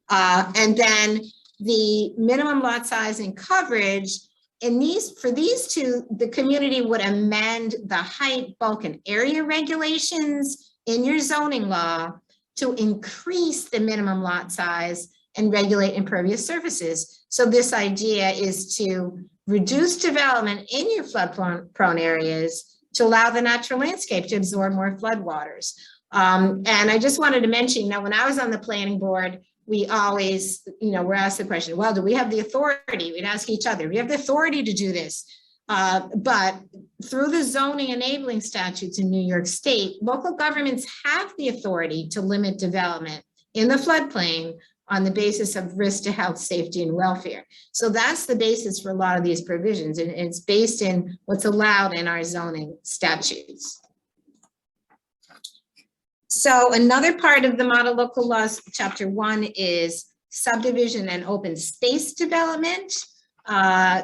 And then the minimum lot size and coverage, for these two, the community would amend the height, bulk, and area regulations in your zoning law to increase the minimum lot size and regulate impervious surfaces. So this idea is to reduce development in your flood-prone areas to allow the natural landscape to absorb more floodwaters. And I just wanted to mention, when I was on the planning board, we always, we're asked the question, well, do we have the authority? We'd ask each other, we have the authority to do this. But through the zoning enabling statutes in New York State, local governments have the authority to limit development in the floodplain on the basis of risk to health, safety, and welfare. So that's the basis for a lot of these provisions, and it's based in what's allowed in our zoning statutes. So another part of the model local laws, chapter 1, is subdivision and open space development. The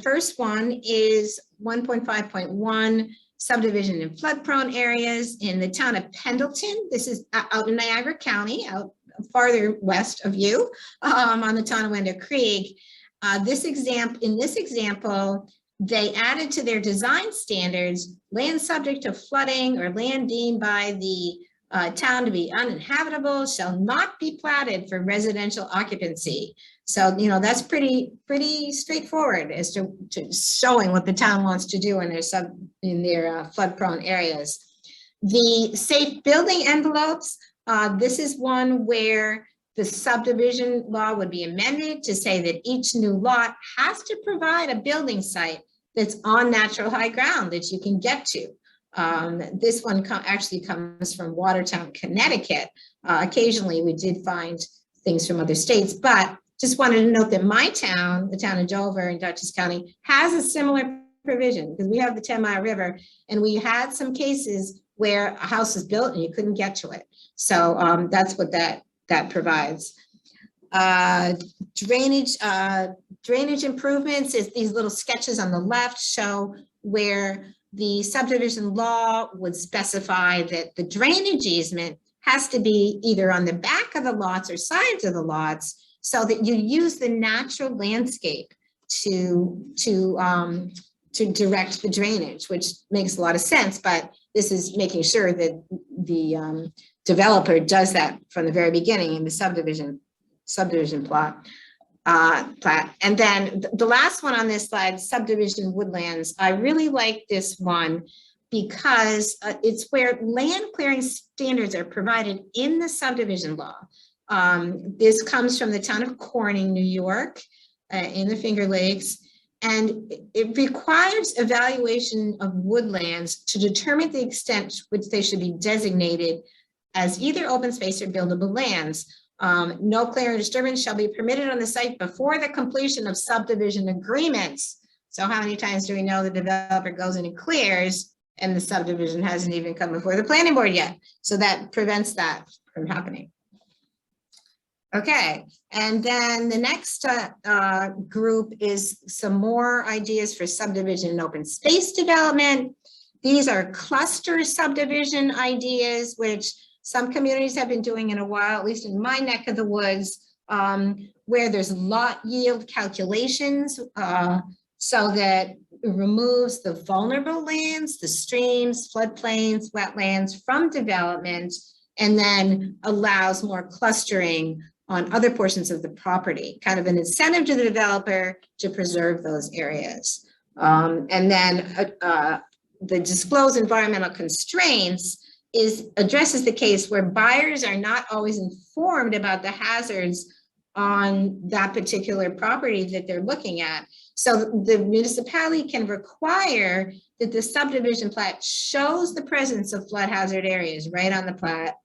first one is 1.5.1, subdivision in flood-prone areas in the town of Pendleton. This is out in Niagara County, out farther west of you, on the Tonawanda Creek. In this example, they added to their design standards, land subject to flooding or land deemed by the town to be uninhabitable shall not be platted for residential occupancy. So, that's pretty straightforward as to showing what the town wants to do in their flood-prone areas. The safe building envelopes, this is one where the subdivision law would be amended to say that each new lot has to provide a building site that's on natural high ground that you can get to. This one actually comes from Watertown, Connecticut. Occasionally we did find things from other states, but just wanted to note that my town, the town of Dover in Dutchess County, has a similar provision because we have the 10-mile river, and we had some cases where a house was built and you couldn't get to it. So that's what that provides. Drainage improvements is these little sketches on the left show where the subdivision law would specify that the drainage easement has to be either on the back of the lots or sides of the lots, so that you use the natural landscape to direct the drainage, which makes a lot of sense. But this is making sure that the developer does that from the very beginning in the subdivision plot. And then the last one on this slide, subdivision woodlands. I really like this one because it's where land clearing standards are provided in the subdivision law. This comes from the town of Corning, New York, in the Finger Lakes, and it requires evaluation of woodlands to determine the extent to which they should be designated as either open space or buildable lands. No clearing or disturbance shall be permitted on the site before the completion of subdivision agreements. So how many times do we know the developer goes in and clears and the subdivision hasn't even come before the planning board yet? So that prevents that from happening. Okay, and then the next group is some more ideas for subdivision and open space development. These are cluster subdivision ideas, which some communities have been doing in a while, at least in my neck of the woods, where there's lot yield calculations so that it removes the vulnerable lands, the streams, floodplains, wetlands from development, and then allows more clustering on other portions of the property, kind of an incentive to the developer to preserve those areas. And then the disclosed environmental constraints addresses the case where buyers are not always informed about the hazards on that particular property that they're looking at. So the municipality can require that the subdivision plat shows the presence of flood hazard areas right on the plat,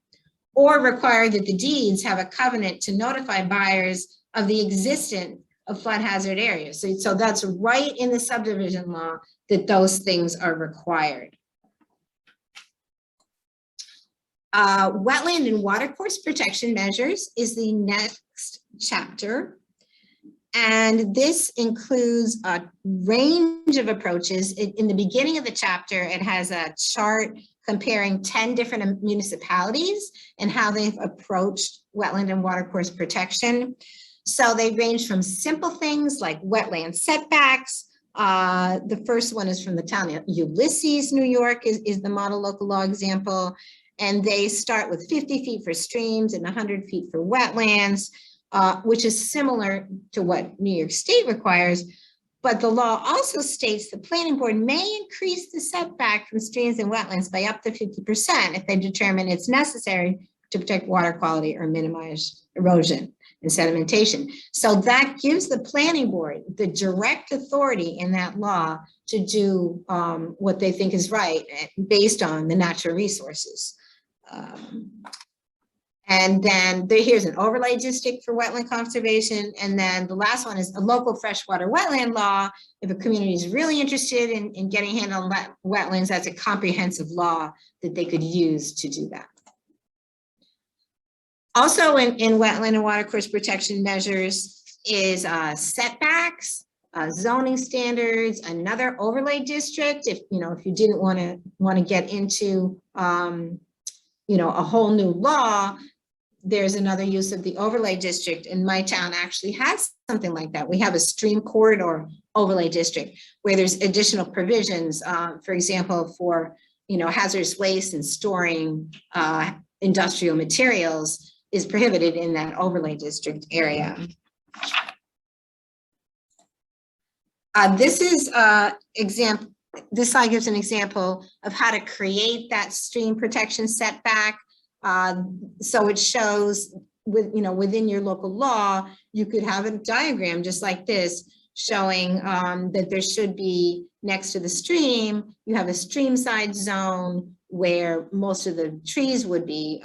or require that the deeds have a covenant to notify buyers of the existence of flood hazard areas. So that's right in the subdivision law that those things are required. Wetland and watercourse protection measures is the next chapter. And this includes a range of approaches. In the beginning of the chapter, it has a chart comparing 10 different municipalities and how they've approached wetland and watercourse protection. So they range from simple things like wetland setbacks. The first one is from the town of Ulysses, New York, is the model local law example. And they start with 50 feet for streams and 100 feet for wetlands, which is similar to what New York State requires. But the law also states the planning board may increase the setback from streams and wetlands by up to 50% if they determine it's necessary to protect water quality or minimize erosion and sedimentation. So that gives the planning board the direct authority in that law to do what they think is right based on the natural resources. And then here's an overlay district for wetland conservation. And then the last one is a local freshwater wetland law. If a community is really interested in getting a handle on wetlands, that's a comprehensive law that they could use to do that. Also in wetland and watercourse protection measures is setbacks, zoning standards, another overlay district. If you didn't want to get into a whole new law, there's another use of the overlay district, and my town actually has something like that. We have a stream corridor overlay district where there's additional provisions, for example, for hazardous waste and storing industrial materials is prohibited in that overlay district area. This is example. This slide gives an example of how to create that stream protection setback. So it shows within your local law, you could have a diagram just like this showing that there should be next to the stream, you have a stream side zone where most of the trees would be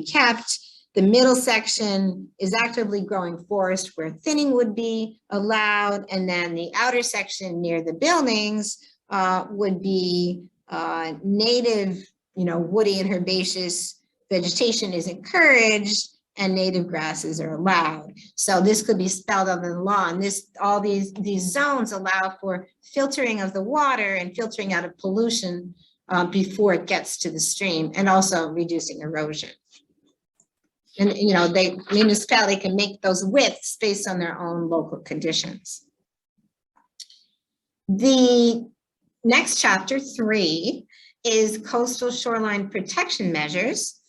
kept. The middle section is actively growing forest where thinning would be allowed. And then the outer section near the buildings would be native, woody and herbaceous vegetation is encouraged, and native grasses are allowed. So this could be spelled out in the law, and all these zones allow for filtering of the water and filtering out of pollution before it gets to the stream, and also reducing erosion. And the municipality can make those widths based on their own local conditions. The next chapter 3 is coastal shoreline protection measures.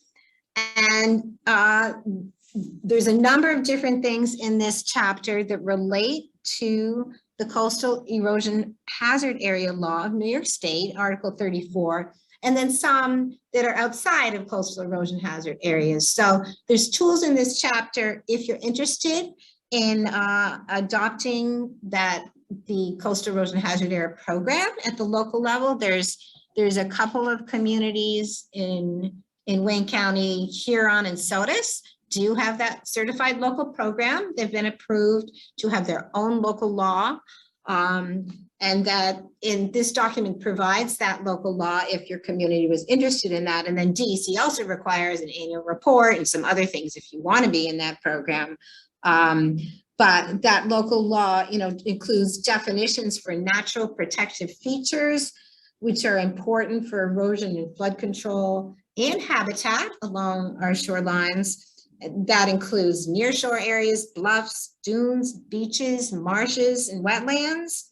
And there's a number of different things in this chapter that relate to the Coastal Erosion Hazard Area Law of New York State, Article 34, and then some that are outside of coastal erosion hazard areas. So there's tools in this chapter if you're interested in adopting the coastal erosion hazard area program at the local level. There's a couple of communities in Wayne County, Huron and Sodus do have that certified local program. They've been approved to have their own local law. And that in this document provides that local law if your community was interested in that. And then DEC also requires an annual report and some other things if you want to be in that program. But that local law, includes definitions for natural protective features, which are important for erosion and flood control and habitat along our shorelines. That includes nearshore areas, bluffs, dunes, beaches, marshes, and wetlands.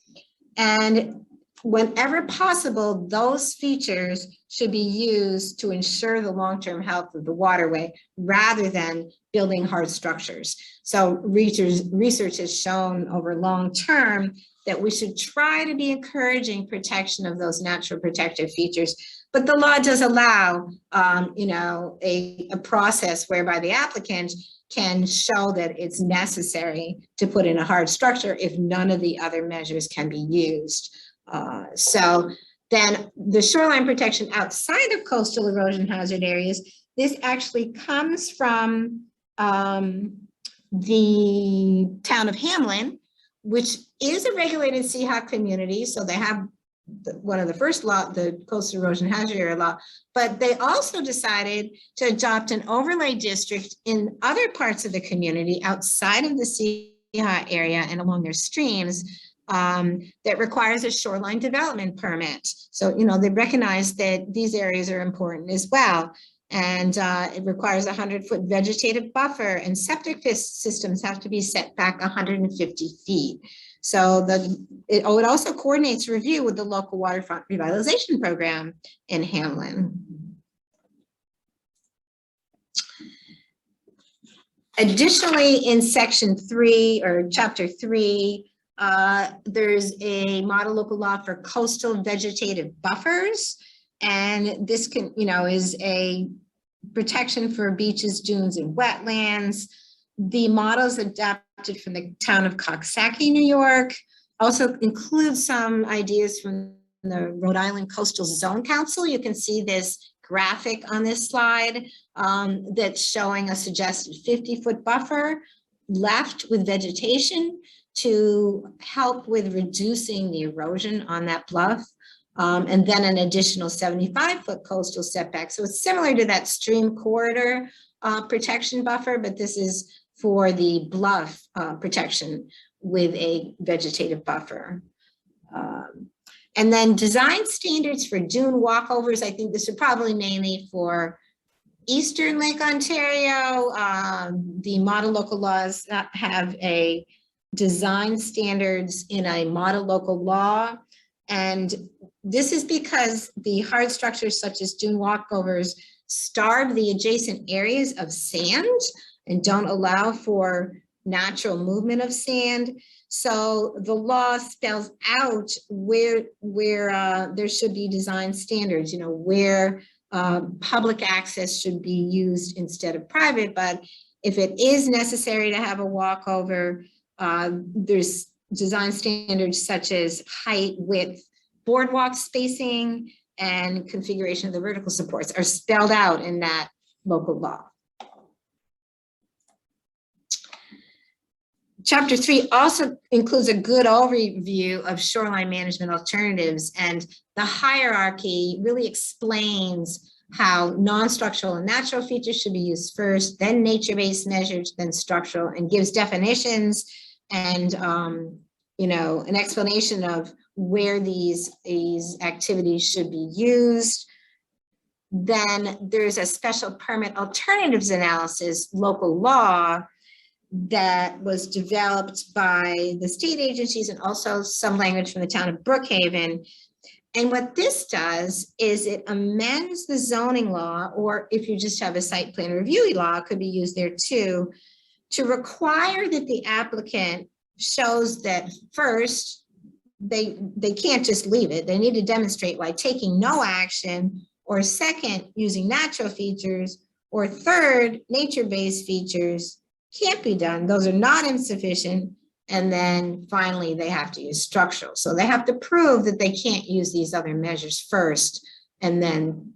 And whenever possible, those features should be used to ensure the long-term health of the waterway rather than building hard structures. So research has shown over long term that we should try to be encouraging protection of those natural protective features. But the law does allow, a process whereby the applicant can show that it's necessary to put in a hard structure if none of the other measures can be used. So then the shoreline protection outside of coastal erosion hazard areas, this actually comes from the town of Hamlin, which is a regulated CHA community. So they have one of the first law, the coastal erosion hazard area law, but they also decided to adopt an overlay district in other parts of the community outside of the CHA area and along their streams that requires a shoreline development permit. So, they recognize that these areas are important as well. And it requires a 100-foot vegetative buffer, and septic systems have to be set back 150 feet. So it also coordinates review with the local waterfront revitalization program in Hamlin. Additionally, in section 3 or chapter 3, there's a model local law for coastal vegetative buffers. And this is a protection for beaches, dunes, and wetlands. The models adapted from the town of Coxsackie, New York, also include some ideas from the Rhode Island Coastal Zone Council. You can see this graphic on this slide that's showing a suggested 50-foot buffer left with vegetation to help with reducing the erosion on that bluff. And then an additional 75-foot coastal setback. So it's similar to that stream corridor protection buffer, but this is for the bluff protection with a vegetative buffer. And then design standards for dune walkovers. I think this is probably mainly for Eastern Lake Ontario. The model local laws have a design standards in a model local law. And this is because the hard structures such as dune walkovers starve the adjacent areas of sand and don't allow for natural movement of sand. So the law spells out where there should be design standards, where public access should be used instead of private. But if it is necessary to have a walkover, there's design standards such as height, width, boardwalk spacing, and configuration of the vertical supports are spelled out in that local law. Chapter 3 also includes a good overview of shoreline management alternatives, and the hierarchy really explains how non-structural and natural features should be used first, then nature-based measures, then structural, and gives definitions and an explanation of where these activities should be used. Then there's a special permit alternatives analysis, local law, that was developed by the state agencies and also some language from the town of Brookhaven. And what this does is it amends the zoning law, or if you just have a site plan review law, it could be used there too, to require that the applicant shows that first, they can't just leave it. They need to demonstrate why taking no action, or second, using natural features, or third, nature-based features can't be done. Those are not insufficient. And then finally, they have to use structural. So they have to prove that they can't use these other measures first, and then,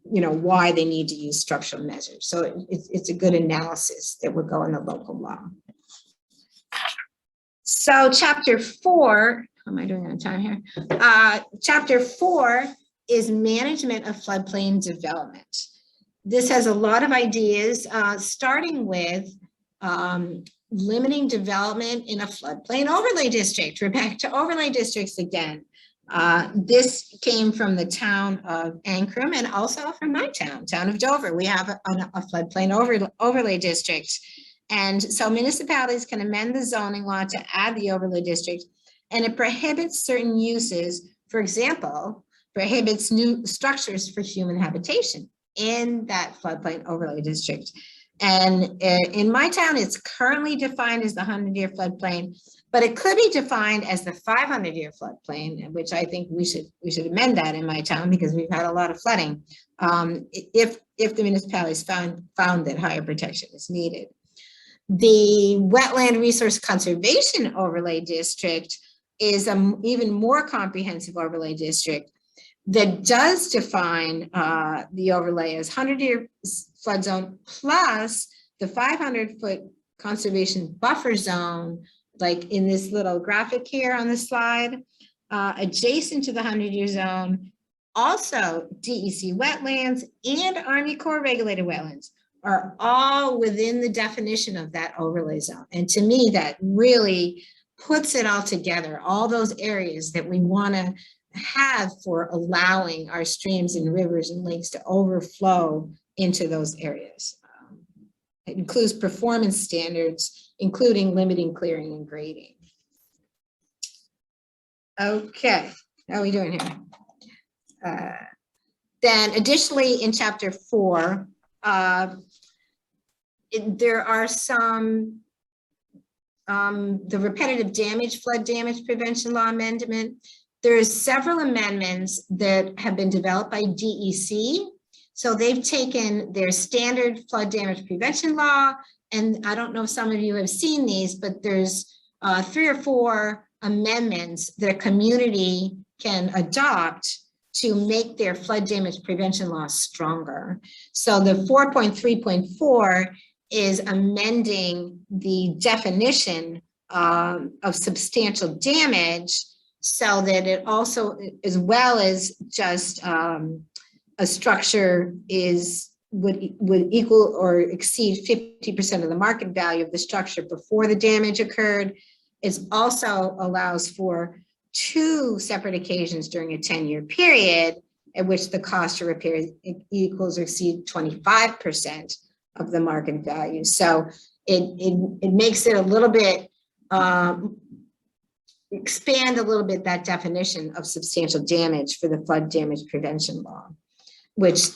why they need to use structural measures. So it's a good analysis that would go in the local law. So chapter 4, how am I doing on time here? Chapter 4 is management of floodplain development. This has a lot of ideas, starting with limiting development in a floodplain overlay district. We're back to overlay districts again. This came from the town of Ancrum and also from my town of Dover. We have a floodplain overlay district. And so municipalities can amend the zoning law to add the overlay district, and it prohibits certain uses. For example, prohibits new structures for human habitation in that floodplain overlay district. And in my town, it's currently defined as the 100-year floodplain, but it could be defined as the 500-year floodplain, which I think we should amend that in my town because we've had a lot of flooding. If the municipalities found that higher protection is needed. The Wetland Resource Conservation Overlay District is an even more comprehensive overlay district that does define the overlay as 100-year flood zone plus the 500-foot conservation buffer zone, like in this little graphic here on the slide, adjacent to the 100-year zone. Also, DEC wetlands and Army Corps regulated wetlands are all within the definition of that overlay zone. And to me, that really puts it all together, all those areas that we want to have for allowing our streams and rivers and lakes to overflow into those areas. It includes performance standards, including limiting clearing and grading. Okay, how are we doing here? Then additionally in chapter 4, there are some, the repetitive damage, flood damage prevention law amendment. There's several amendments that have been developed by DEC. So they've taken their standard flood damage prevention law, and I don't know if some of you have seen these, but there's 3 or 4 amendments that a community can adopt to make their flood damage prevention law stronger. So the 4.3.4 is amending the definition of substantial damage so that it also, as well as just a structure would equal or exceed 50% of the market value of the structure before the damage occurred. It also allows for 2 separate occasions during a 10-year period at which the cost to repair equals or exceed 25% of the market value. So it makes it a little bit, expand a little bit that definition of substantial damage for the flood damage prevention law, which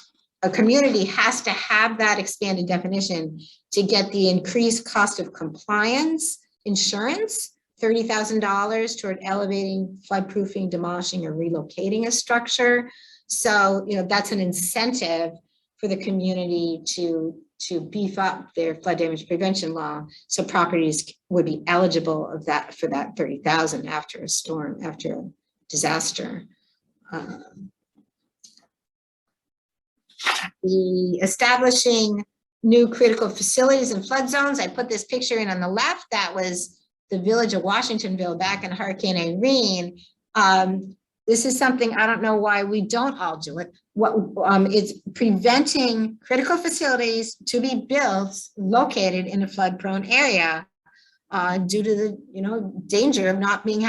a community has to have that expanded definition to get the increased cost of compliance insurance, $30,000 toward elevating, floodproofing, demolishing, or relocating a structure. So, that's an incentive for the community to beef up their flood damage prevention law, so properties would be eligible for that $30,000 after a storm, after a disaster. The establishing new critical facilities and flood zones. I put this picture in on the left. That was the village of Washingtonville back in Hurricane Irene. This is something, I don't know why we don't all do it. What it's preventing critical facilities to be built located in a flood-prone area due to the danger of not being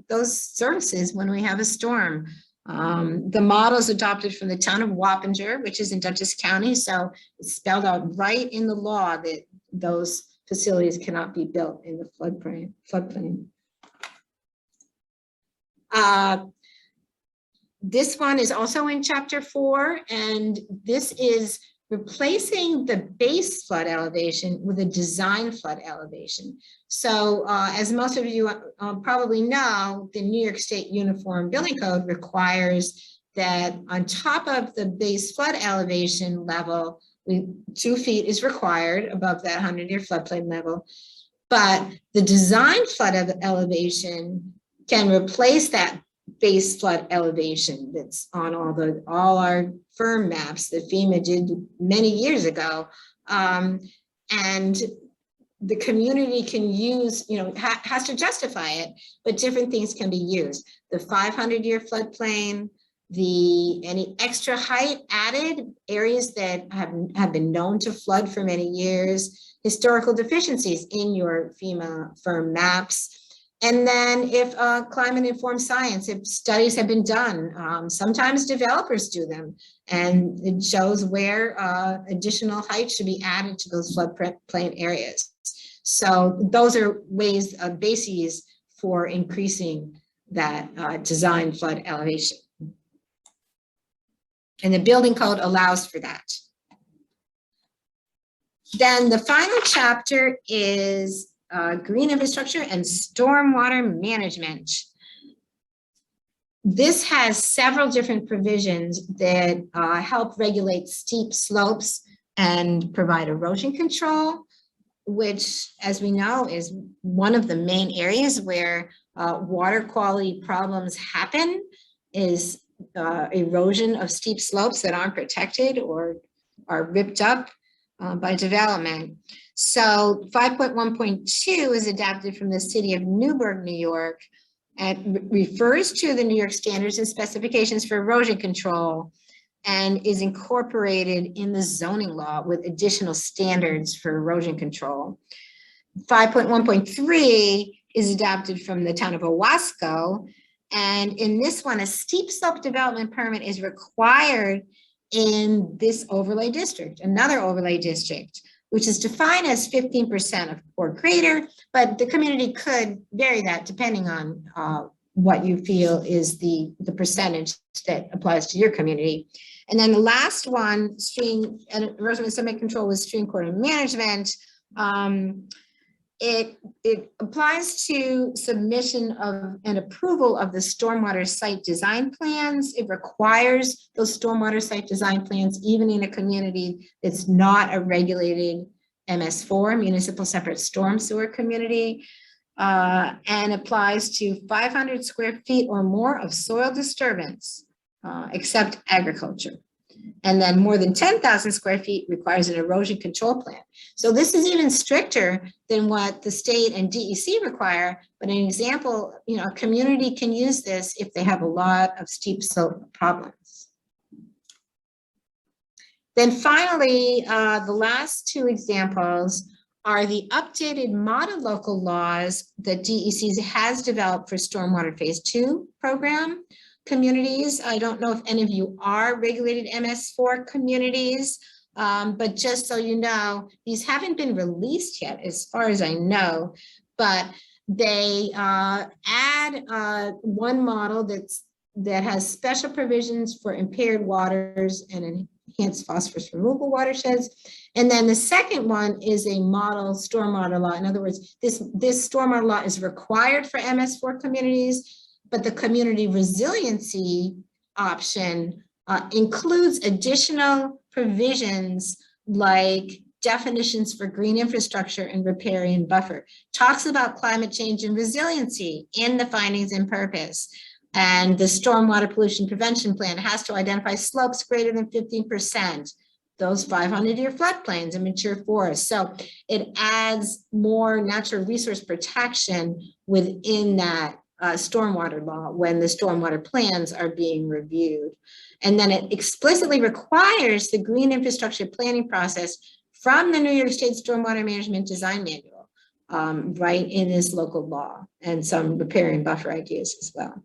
those services when we have a storm. The model is adopted from the town of Wappinger, which is in Dutchess County. So it's spelled out right in the law that those facilities cannot be built in the floodplain. This one is also in chapter 4, and this is replacing the base flood elevation with a design flood elevation. So as most of you probably know, the New York State Uniform Building Code requires that on top of the base flood elevation level, 2 feet is required above that 100-year floodplain level. But the design flood elevation can replace that base flood elevation that's on all our firm maps that FEMA did many years ago. And the community can use, has to justify it, but different things can be used. The 500-year floodplain, any extra height added, areas that have been known to flood for many years, historical deficiencies in your FEMA firm maps. And then if climate-informed science, if studies have been done, sometimes developers do them, and it shows where additional height should be added to those floodplain areas. So those are ways, bases for increasing that design flood elevation. And the building code allows for that. Then the final chapter is green infrastructure and stormwater management. This has several different provisions that help regulate steep slopes and provide erosion control, which, as we know, is one of the main areas where water quality problems happen, is erosion of steep slopes that aren't protected or are ripped up by development. So 5.1.2 is adapted from the city of Newburgh, New York, and refers to the New York standards and specifications for erosion control, and is incorporated in the zoning law with additional standards for erosion control. 5.1.3 is adapted from the town of Owasco, and in this one, a steep slope development permit is required in this overlay district, another overlay district, which is defined as 15% or greater, but the community could vary that depending on what you feel is the percentage that applies to your community. And then the last one, stream and erosion and sediment control with stream corridor management. It applies to submission of an approval of the stormwater site design plans. It requires those stormwater site design plans, even in a community that's not a regulated MS4, municipal separate storm sewer community, and applies to 500 square feet or more of soil disturbance, except agriculture. And then more than 10,000 square feet requires an erosion control plan. So this is even stricter than what the state and DEC require, but an example, a community can use this if they have a lot of steep slope problems. Then finally, the last 2 examples are the updated model local laws that DEC has developed for Stormwater Phase 2 program communities. I don't know if any of you are regulated MS4 communities, but just so you know, these haven't been released yet as far as I know, but they add one model that has special provisions for impaired waters and enhanced phosphorus removal watersheds. And then the second one is a model stormwater law. In other words, this stormwater law is required for MS4 communities, but the community resiliency option includes additional provisions like definitions for green infrastructure and riparian buffer, talks about climate change and resiliency in the findings and purpose. And the stormwater pollution prevention plan has to identify slopes greater than 15%, those 500-year floodplains and mature forests. So it adds more natural resource protection within that stormwater law when the stormwater plans are being reviewed. And then it explicitly requires the green infrastructure planning process from the New York State Stormwater Management Design Manual, right in this local law, and some riparian buffer ideas as well.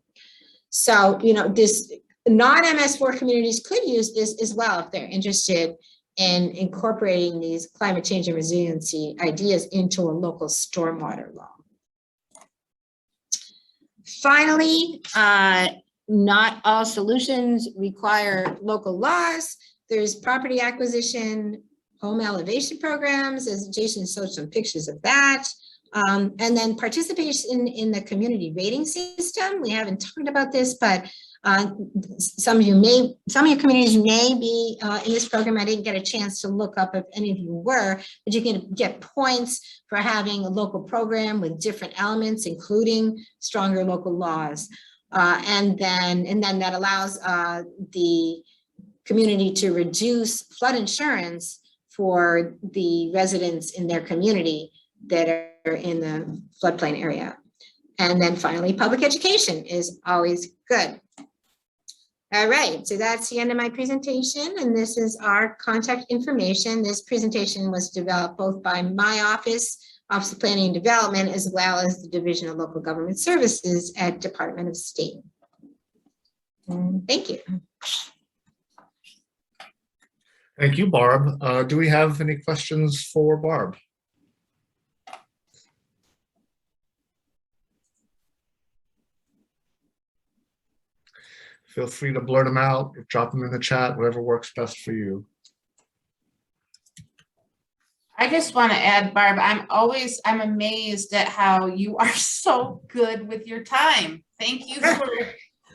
So, you know, this non-MS4 communities could use this as well if they're interested in incorporating these climate change and resiliency ideas into a local stormwater law. Finally, not all solutions require local laws. There's property acquisition, home elevation programs, as Jason showed some pictures of that. And then participation in the community rating system. We haven't talked about this, but some of your communities may be in this program. I didn't get a chance to look up if any of you were, but you can get points for having a local program with different elements, including stronger local laws. And then that allows the community to reduce flood insurance for the residents in their community that are in the floodplain area. And then finally, public education is always good. All right, so that's the end of my presentation, and this is our contact information. This presentation was developed both by my Office of Planning and Development, as well as the Division of Local Government Services at Department of State. Thank you. Thank you, Barb. Do we have any questions for Barb? Feel free to blurt them out, or drop them in the chat, whatever works best for you. I just want to add, Barb, I'm amazed at how you are so good with your time. Thank you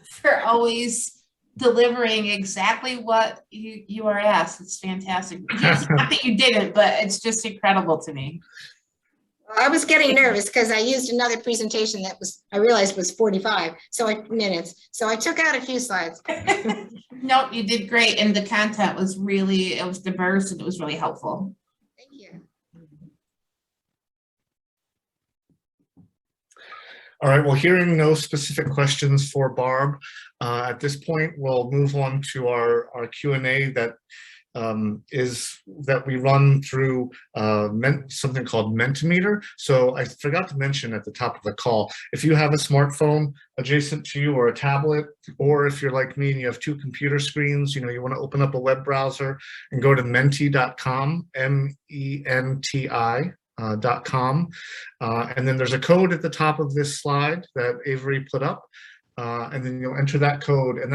for always delivering exactly what you are asked. It's fantastic. It's not that you didn't, but it's just incredible to me. I was getting nervous because I used another presentation that I realized was 45 minutes. So I took out a few slides. No, you did great. And the content was it was diverse and it was really helpful. Thank you. All right, well, hearing no specific questions for Barb, at this point, we'll move on to our Q&A that we run through something called Mentimeter. So I forgot to mention at the top of the call, if you have a smartphone adjacent to you or a tablet, or if you're like me and you have two computer screens, you want to open up a web browser and go to menti.com, MENTI.com. And then there's a code at the top of this slide that Avery put up. And then you'll enter that code, and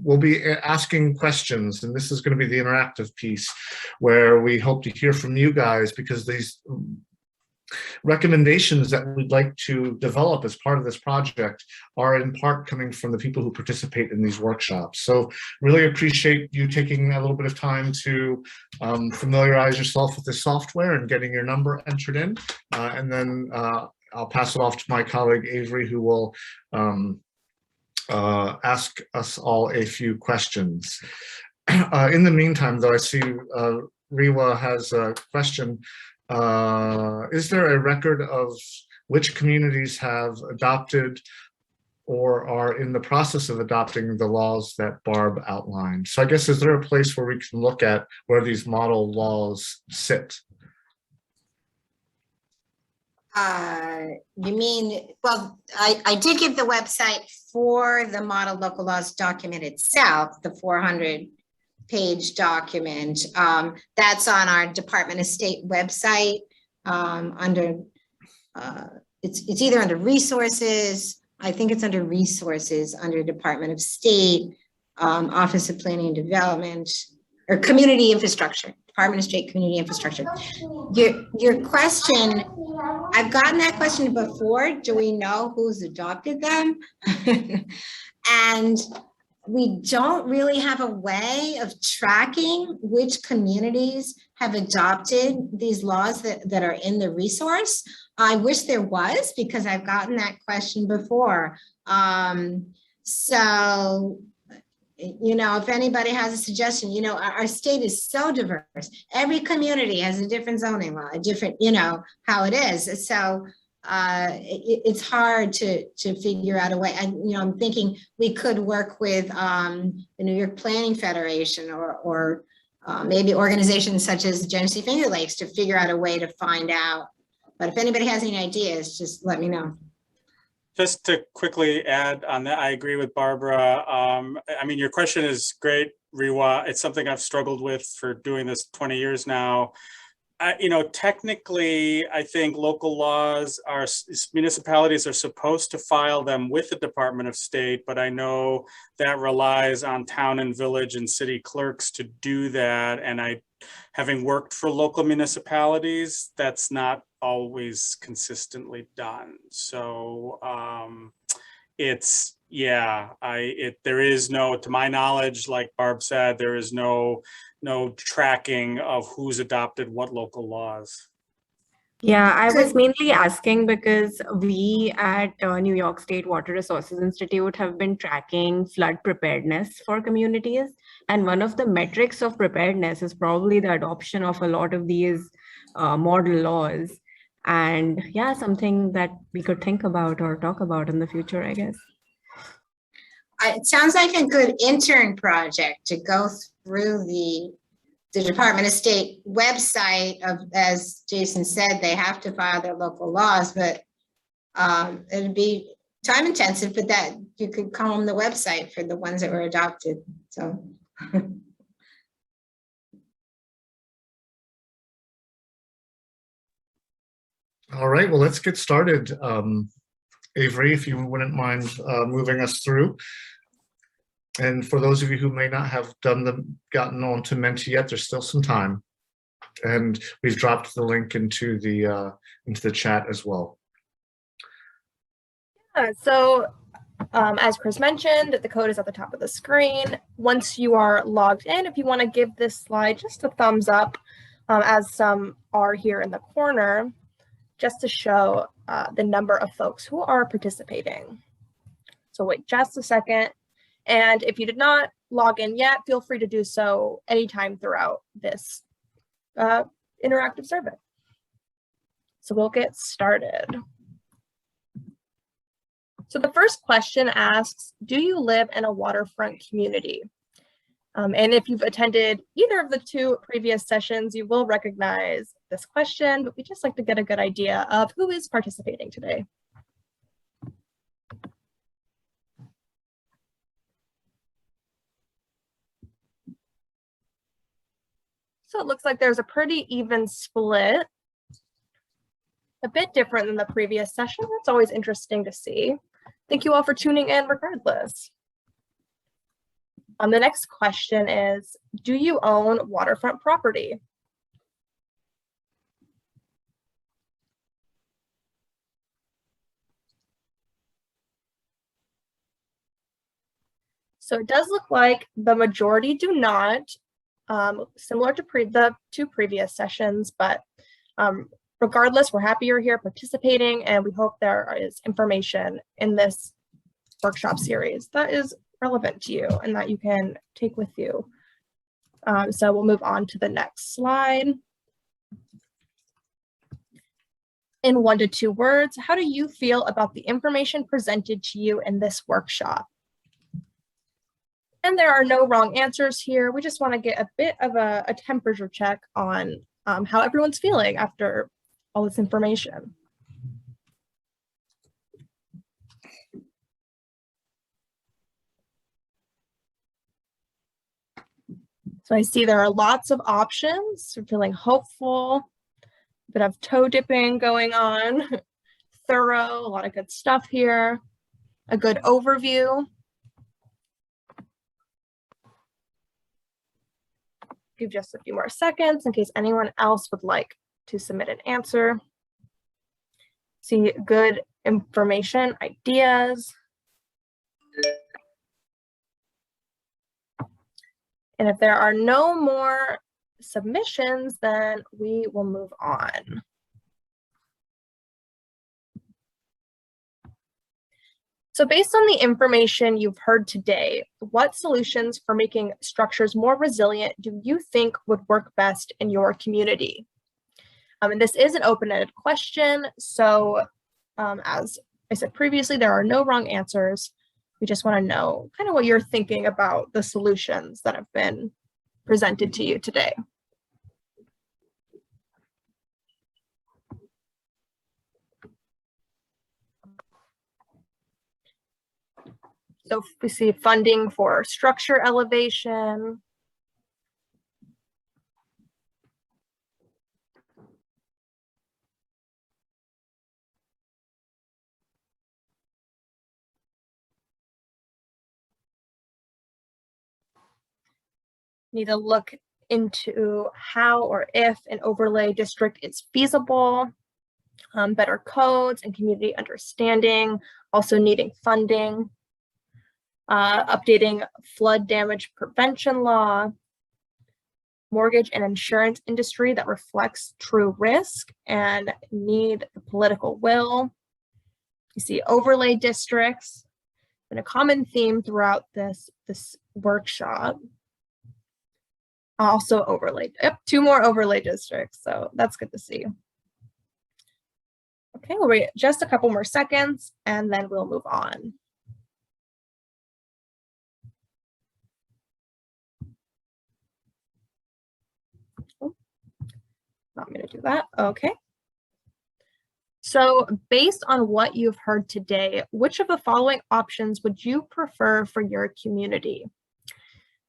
we'll be asking questions, and this is going to be the interactive piece where we hope to hear from you guys, because these recommendations that we'd like to develop as part of this project are in part coming from the people who participate in these workshops. So really appreciate you taking a little bit of time to familiarize yourself with this software and getting your number entered in, and then I'll pass it off to my colleague Avery, who will ask us all a few questions. In the meantime, though, I see Rewa has a question. Is there a record of which communities have adopted or are in the process of adopting the laws that Barb outlined? So I guess, is there a place where we can look at where these model laws sit? You mean, well, I did give the website for the model local laws document itself, the 400-page document. That's on our Department of State website under, it's either under resources, I think it's under resources, under Department of State, Office of Planning and Development, or Community Infrastructure, Department of State Community Infrastructure. Your question, I've gotten that question before. Do we know who's adopted them? And we don't really have a way of tracking which communities have adopted these laws that are in the resource. I wish there was, because I've gotten that question before. So, if anybody has a suggestion, our state is so diverse. Every community has a different zoning law, a different, how it is. So it's hard to figure out a way. I'm thinking we could work with the New York Planning Federation or maybe organizations such as Genesee-Finger Lakes to figure out a way to find out. But if anybody has any ideas, just let me know. Just to quickly add on that, I agree with Barbara. I mean, your question is great, Riwa. It's something I've struggled with for doing this 20 years now. Technically, I think local laws are, municipalities are supposed to file them with the Department of State, but I know that relies on town and village and city clerks to do that. And having worked for local municipalities, that's not always consistently done. So there is no, to my knowledge, like Barb said, there is no tracking of who's adopted what local laws. Yeah, I was mainly asking because we at New York State Water Resources Institute have been tracking flood preparedness for communities. And one of the metrics of preparedness is probably the adoption of a lot of these model laws. And yeah, something that we could think about or talk about in the future, I guess. It sounds like a good intern project to go through the Department of State website as Jason said, they have to file their local laws, but it'd be time intensive, but that you could comb the website for the ones that were adopted. So. All right, well, let's get started. Avery, if you wouldn't mind moving us through. And for those of you who may not have gotten on to Menti yet, there's still some time. And we've dropped the link into the chat as well. Yeah, so as Chris mentioned, the code is at the top of the screen. Once you are logged in, if you want to give this slide just a thumbs up, as some are here in the corner, just to show the number of folks who are participating. So wait just a second. And if you did not log in yet, feel free to do so anytime throughout this interactive survey. So we'll get started. So the first question asks, do you live in a waterfront community? And if you've attended either of the two previous sessions, you will recognize this question, but we just like to get a good idea of who is participating today. So it looks like there's a pretty even split, a bit different than the previous session. That's always interesting to see. Thank you all for tuning in regardless. The next question is, do you own waterfront property? So it does look like the majority do not. Similar to the two previous sessions, but regardless, we're happy you're here participating, and we hope there is information in this workshop series that is relevant to you and that you can take with you. So we'll move on to the next slide. In 1 to 2 words, how do you feel about the information presented to you in this workshop? And there are no wrong answers here. We just want to get a bit of a temperature check on how everyone's feeling after all this information. So I see there are lots of options. We're feeling hopeful, a bit of toe dipping going on, thorough, a lot of good stuff here, a good overview. Give just a few more seconds in case anyone else would like to submit an answer. See good information, ideas. And if there are no more submissions, then we will move on. So based on the information you've heard today, what solutions for making structures more resilient do you think would work best in your community? And this is an open-ended question, so As I said previously, there are no wrong answers. We just want to know kind of what you're thinking about the solutions that have been presented to you today. So we see funding for structure elevation. Need to look into how or if an overlay district is feasible, better codes and community understanding, also needing funding, updating flood damage prevention law, mortgage and insurance industry that reflects true risk and need the political will. You see overlay districts, and a common theme throughout this workshop. Also overlay, yep, 2 more overlay districts, so that's good to see. Okay, we'll wait just a couple more seconds and then we'll move on. Oh, not going to do that, okay. So based on what you've heard today, which of the following options would you prefer for your community?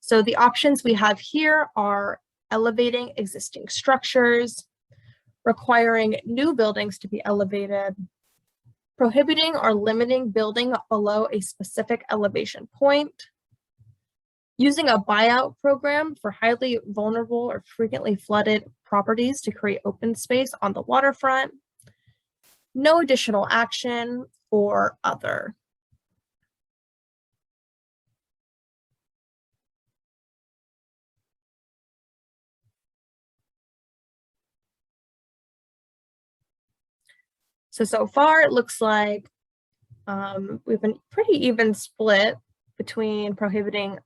So the options we have here are elevating existing structures, requiring new buildings to be elevated, prohibiting or limiting building below a specific elevation point, using a buyout program for highly vulnerable or frequently flooded properties to create open space on the waterfront, no additional action, or other. So far it looks like we've been pretty even split between prohibiting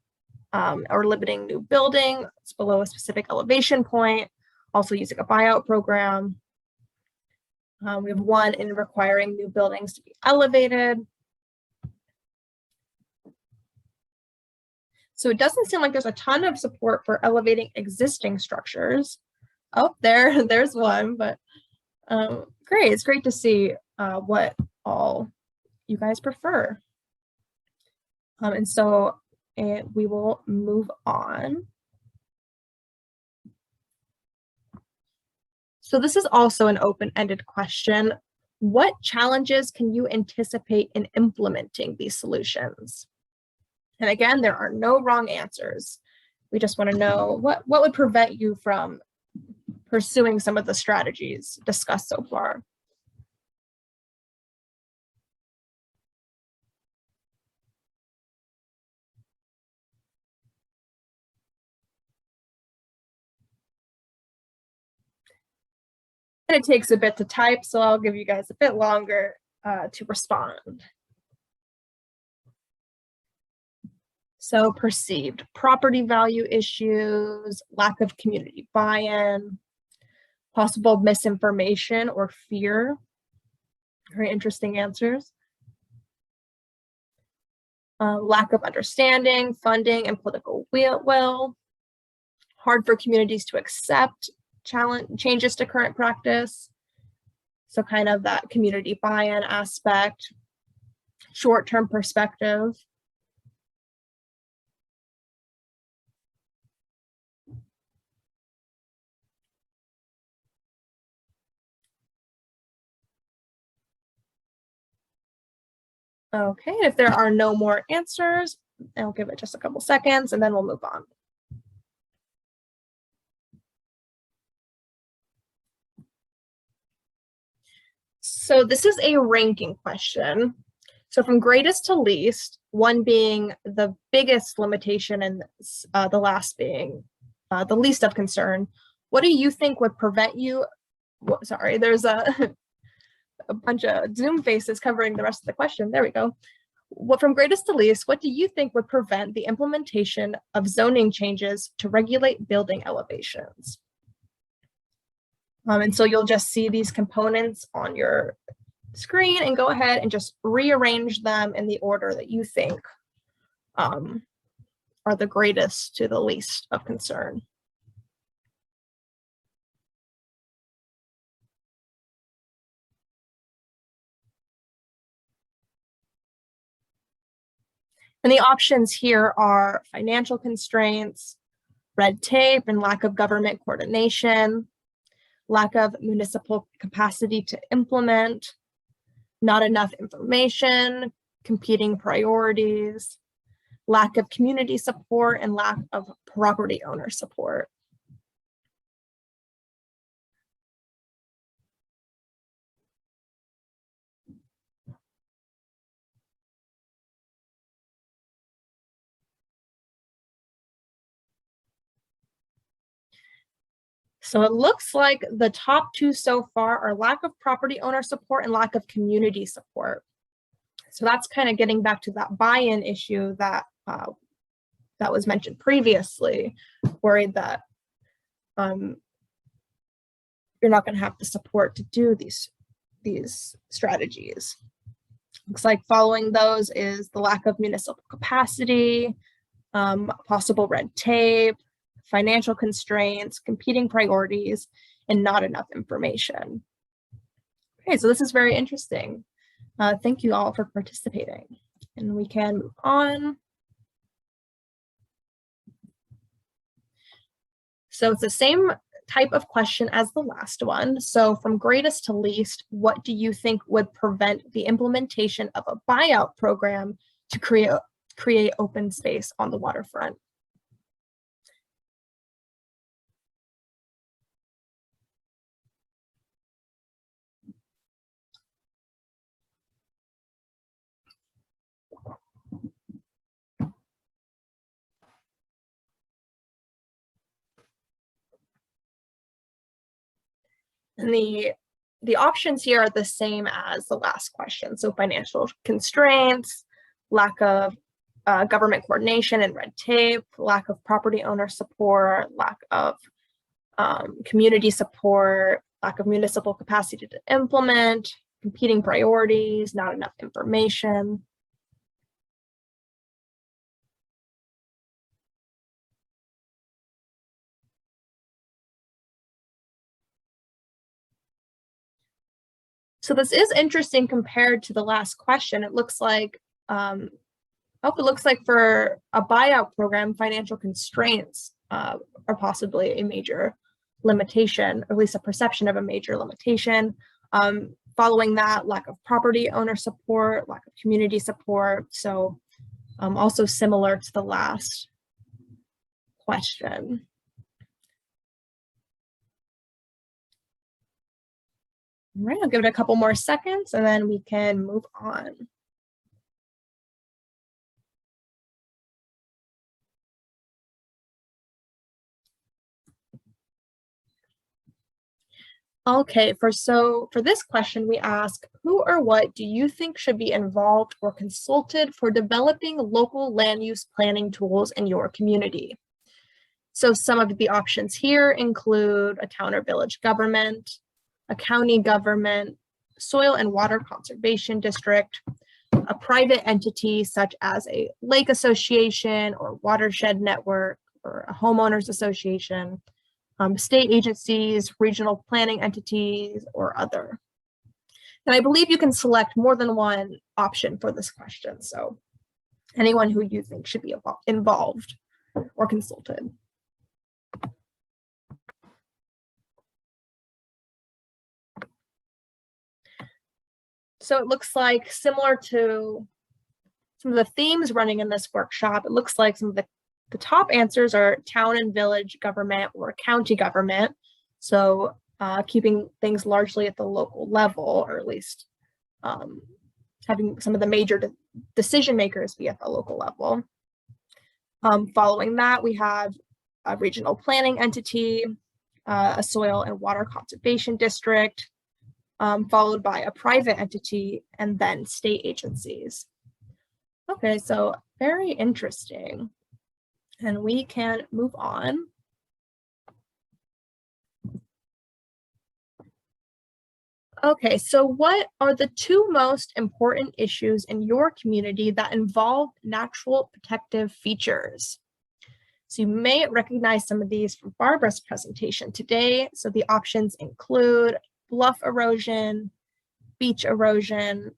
or limiting new buildings below a specific elevation point, also using a buyout program. We have 1 in requiring new buildings to be elevated. So it doesn't seem like there's a ton of support for elevating existing structures. Oh, there's one, but great. It's great to see what all you guys prefer. And so we will move on. So this is also an open-ended question. What challenges can you anticipate in implementing these solutions? And again, there are no wrong answers. We just want to know what would prevent you from pursuing some of the strategies discussed so far. And it takes a bit to type, so I'll give you guys a bit longer to respond. So perceived property value issues, lack of community buy-in, possible misinformation or fear. Very interesting answers. Lack of understanding, funding, and political will. Hard for communities to accept changes to current practice. So kind of that community buy-in aspect. Short-term perspective. Okay, if there are no more answers, I'll give it just a couple seconds and then we'll move on. So this is a ranking question. So from greatest to least, 1 being the biggest limitation and the last being the least of concern, what do you think would prevent you? Sorry, there's a bunch of Zoom faces covering the rest of the question. There we go. From greatest to least, what do you think would prevent the implementation of zoning changes to regulate building elevations? And so you'll just see these components on your screen and go ahead and just rearrange them in the order that you think are the greatest to the least of concern. And the options here are financial constraints, red tape and lack of government coordination, lack of municipal capacity to implement, not enough information, competing priorities, lack of community support, and lack of property owner support. So it looks like the top two so far are lack of property owner support and lack of community support. So that's kind of getting back to that buy-in issue that that was mentioned previously, worried that you're not going to have the support to do these strategies. Looks like following those is the lack of municipal capacity, possible red tape, financial constraints, competing priorities, and not enough information. Okay, so this is very interesting. Thank you all for participating. And we can move on. So it's the same type of question as the last one. So from greatest to least, what do you think would prevent the implementation of a buyout program to create open space on the waterfront? And the options here are the same as the last question. So financial constraints, lack of government coordination and red tape, lack of property owner support, lack of community support, lack of municipal capacity to implement, competing priorities, not enough information. So this is interesting compared to the last question. It looks like, it looks like for a buyout program, financial constraints are possibly a major limitation, or at least a perception of a major limitation. Following that, lack of property owner support, lack of community support. So also similar to the last question. All right, I'll give it a couple more seconds and then we can move on. Okay, for this question, we ask, who or what do you think should be involved or consulted for developing local land use planning tools in your community? So some of the options here include a town or village government, a county government, soil and water conservation district, a private entity such as a lake association or watershed network or a homeowners association, state agencies, regional planning entities, or other. And I believe you can select more than one option for this question. So anyone who you think should be involved or consulted. So it looks like, similar to some of the themes running in this workshop, it looks like some of the top answers are town and village government or county government. So keeping things largely at the local level, or at least having some of the major decision makers be at the local level. Following that, we have a regional planning entity, a soil and water conservation district, followed by a private entity, and then state agencies. Okay, so very interesting. And we can move on. Okay, so what are the two most important issues in your community that involve natural protective features? So you may recognize some of these from Barbara's presentation today. So the options include bluff erosion, beach erosion,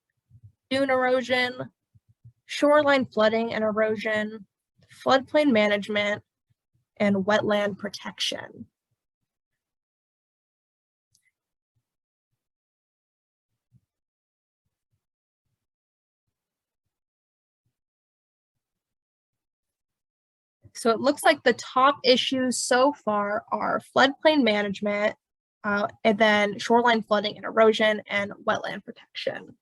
dune erosion, shoreline flooding and erosion, floodplain management, and wetland protection. So it looks like the top issues so far are floodplain management, and then shoreline flooding and erosion, and wetland protection.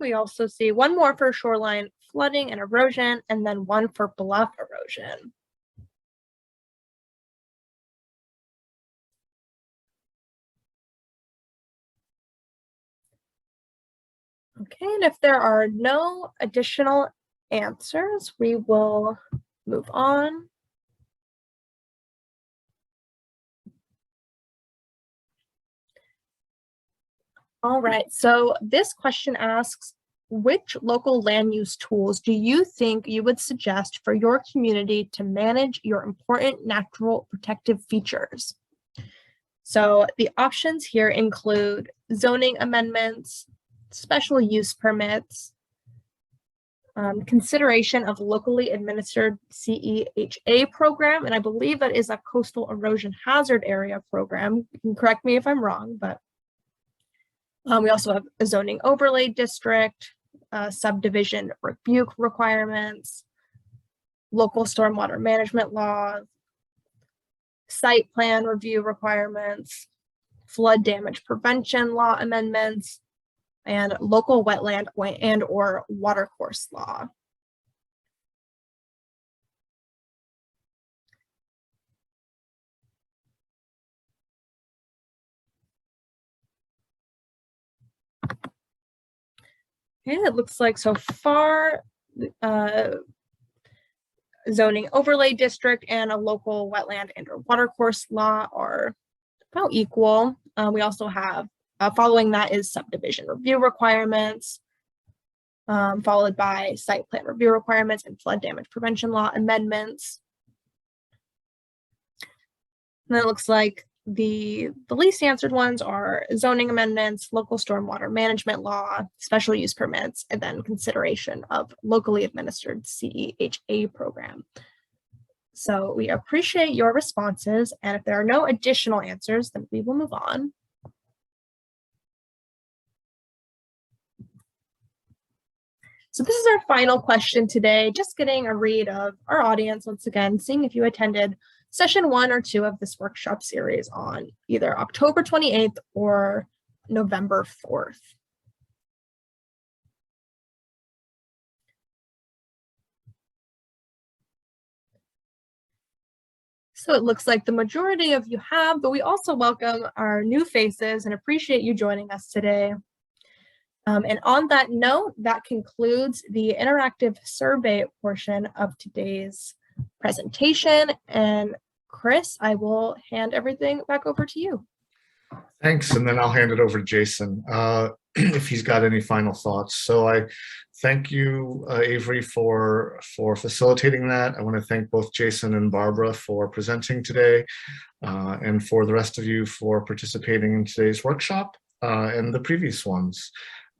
We also see one more for shoreline flooding and erosion, and then one for bluff erosion. Okay, and if there are no additional answers, we will move on. All right, so this question asks, which local land use tools do you think you would suggest for your community to manage your important natural protective features? So the options here include zoning amendments, special use permits, consideration of locally administered CEHA program, and I believe that is a coastal erosion hazard area program. You can correct me if I'm wrong, but we also have a zoning overlay district, subdivision rebuke requirements, local stormwater management laws, site plan review requirements, flood damage prevention law amendments, and local wetland and or watercourse law. And it looks like so far, zoning overlay district and a local wetland and or watercourse law are about equal. We also have, following that is subdivision review requirements, followed by site plan review requirements and flood damage prevention law amendments. And then it looks like the least answered ones are zoning amendments, local stormwater management law, special use permits, and then consideration of locally administered CEHA program. So we appreciate your responses, and if there are no additional answers, then we will move on. So this is our final question today, just getting a read of our audience once again, seeing if you attended session 1 or 2 of this workshop series on either October 28th or November 4th. So it looks like the majority of you have, but we also welcome our new faces and appreciate you joining us today. And on that note, that concludes the interactive survey portion of today's presentation. And Chris, I will hand everything back over to you. Thanks, and then I'll hand it over to Jason if he's got any final thoughts. So I thank you, Avery, for facilitating that. I want to thank both Jason and Barbara for presenting today, and for the rest of you for participating in today's workshop and the previous ones.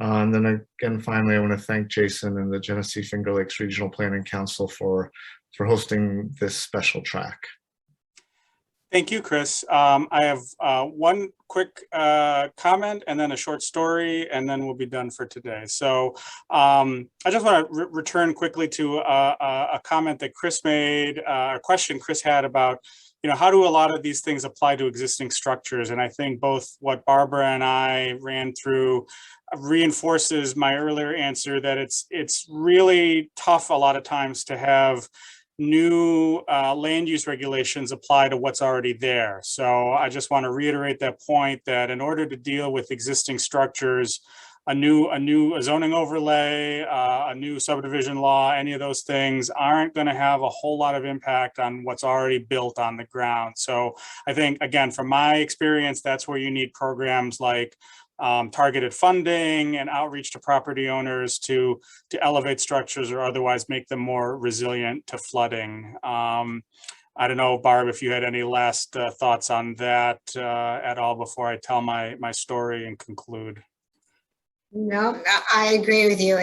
And then again, finally, I want to thank Jason and the Genesee-Finger Lakes Regional Planning Council for hosting this special track. Thank you, Chris. I have one quick comment and then a short story, and then we'll be done for today. So I just want to return quickly to a comment that Chris made, a question Chris had about, how do a lot of these things apply to existing structures? And I think both what Barbara and I ran through reinforces my earlier answer that it's really tough a lot of times to have new land use regulations apply to what's already there. So I just want to reiterate that point, that in order to deal with existing structures, a new zoning overlay, a new subdivision law, any of those things aren't going to have a whole lot of impact on what's already built on the ground. So I think, again, from my experience, that's where you need programs like targeted funding and outreach to property owners to elevate structures or otherwise make them more resilient to flooding. I don't know, Barb, if you had any last thoughts on that at all before I tell my story and conclude. No, I agree with you.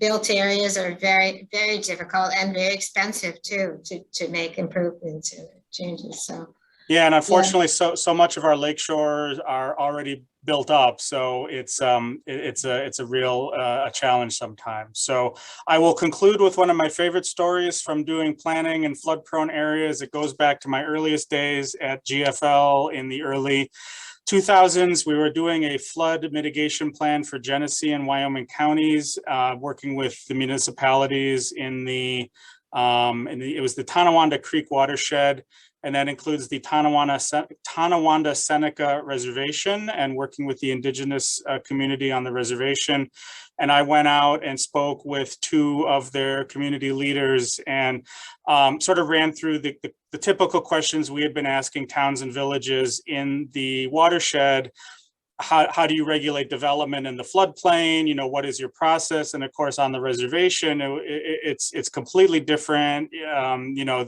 Built areas are very, very difficult and very expensive too to make improvements and changes. So yeah, and unfortunately, so much of our lake shores are already built up, so it's a real challenge sometimes. So I will conclude with one of my favorite stories from doing planning in flood-prone areas. It goes back to my earliest days at GFL in the early 2000s. We were doing a flood mitigation plan for Genesee and Wyoming counties, working with the municipalities in the it was the Tonawanda Creek watershed, and that includes the Tonawanda Seneca Reservation and working with the indigenous community on the reservation. And I went out and spoke with two of their community leaders and sort of ran through the typical questions we had been asking towns and villages in the watershed. How do you regulate development in the floodplain? You know, what is your process? And of course, on the reservation, it's completely different. You know,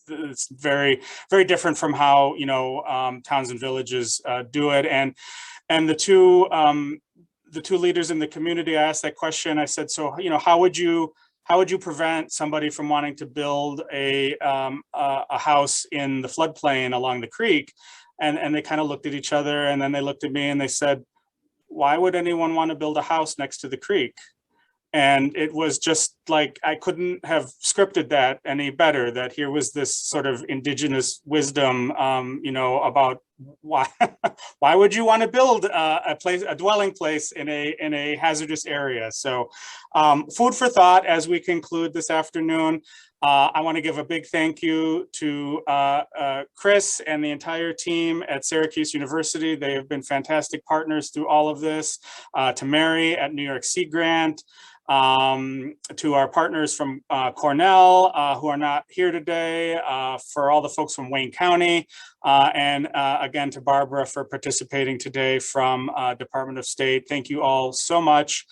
it's very, very different from how, you know, towns and villages do it. And the two leaders in the community, I asked that question. I said, so, you know, how would you prevent somebody from wanting to build a house in the floodplain along the creek? And they kind of looked at each other, and then they looked at me and they said, why would anyone want to build a house next to the creek? And it was just like, I couldn't have scripted that any better, that here was this sort of indigenous wisdom, you know, about why would you want to build a dwelling place in a hazardous area? So food for thought as we conclude this afternoon. I want to give a big thank you to Chris and the entire team at Syracuse University. They have been fantastic partners through all of this. To Mary at New York Sea Grant, to our partners from Cornell who are not here today, for all the folks from Wayne County, and again to Barbara for participating today from Department of State. Thank you all so much.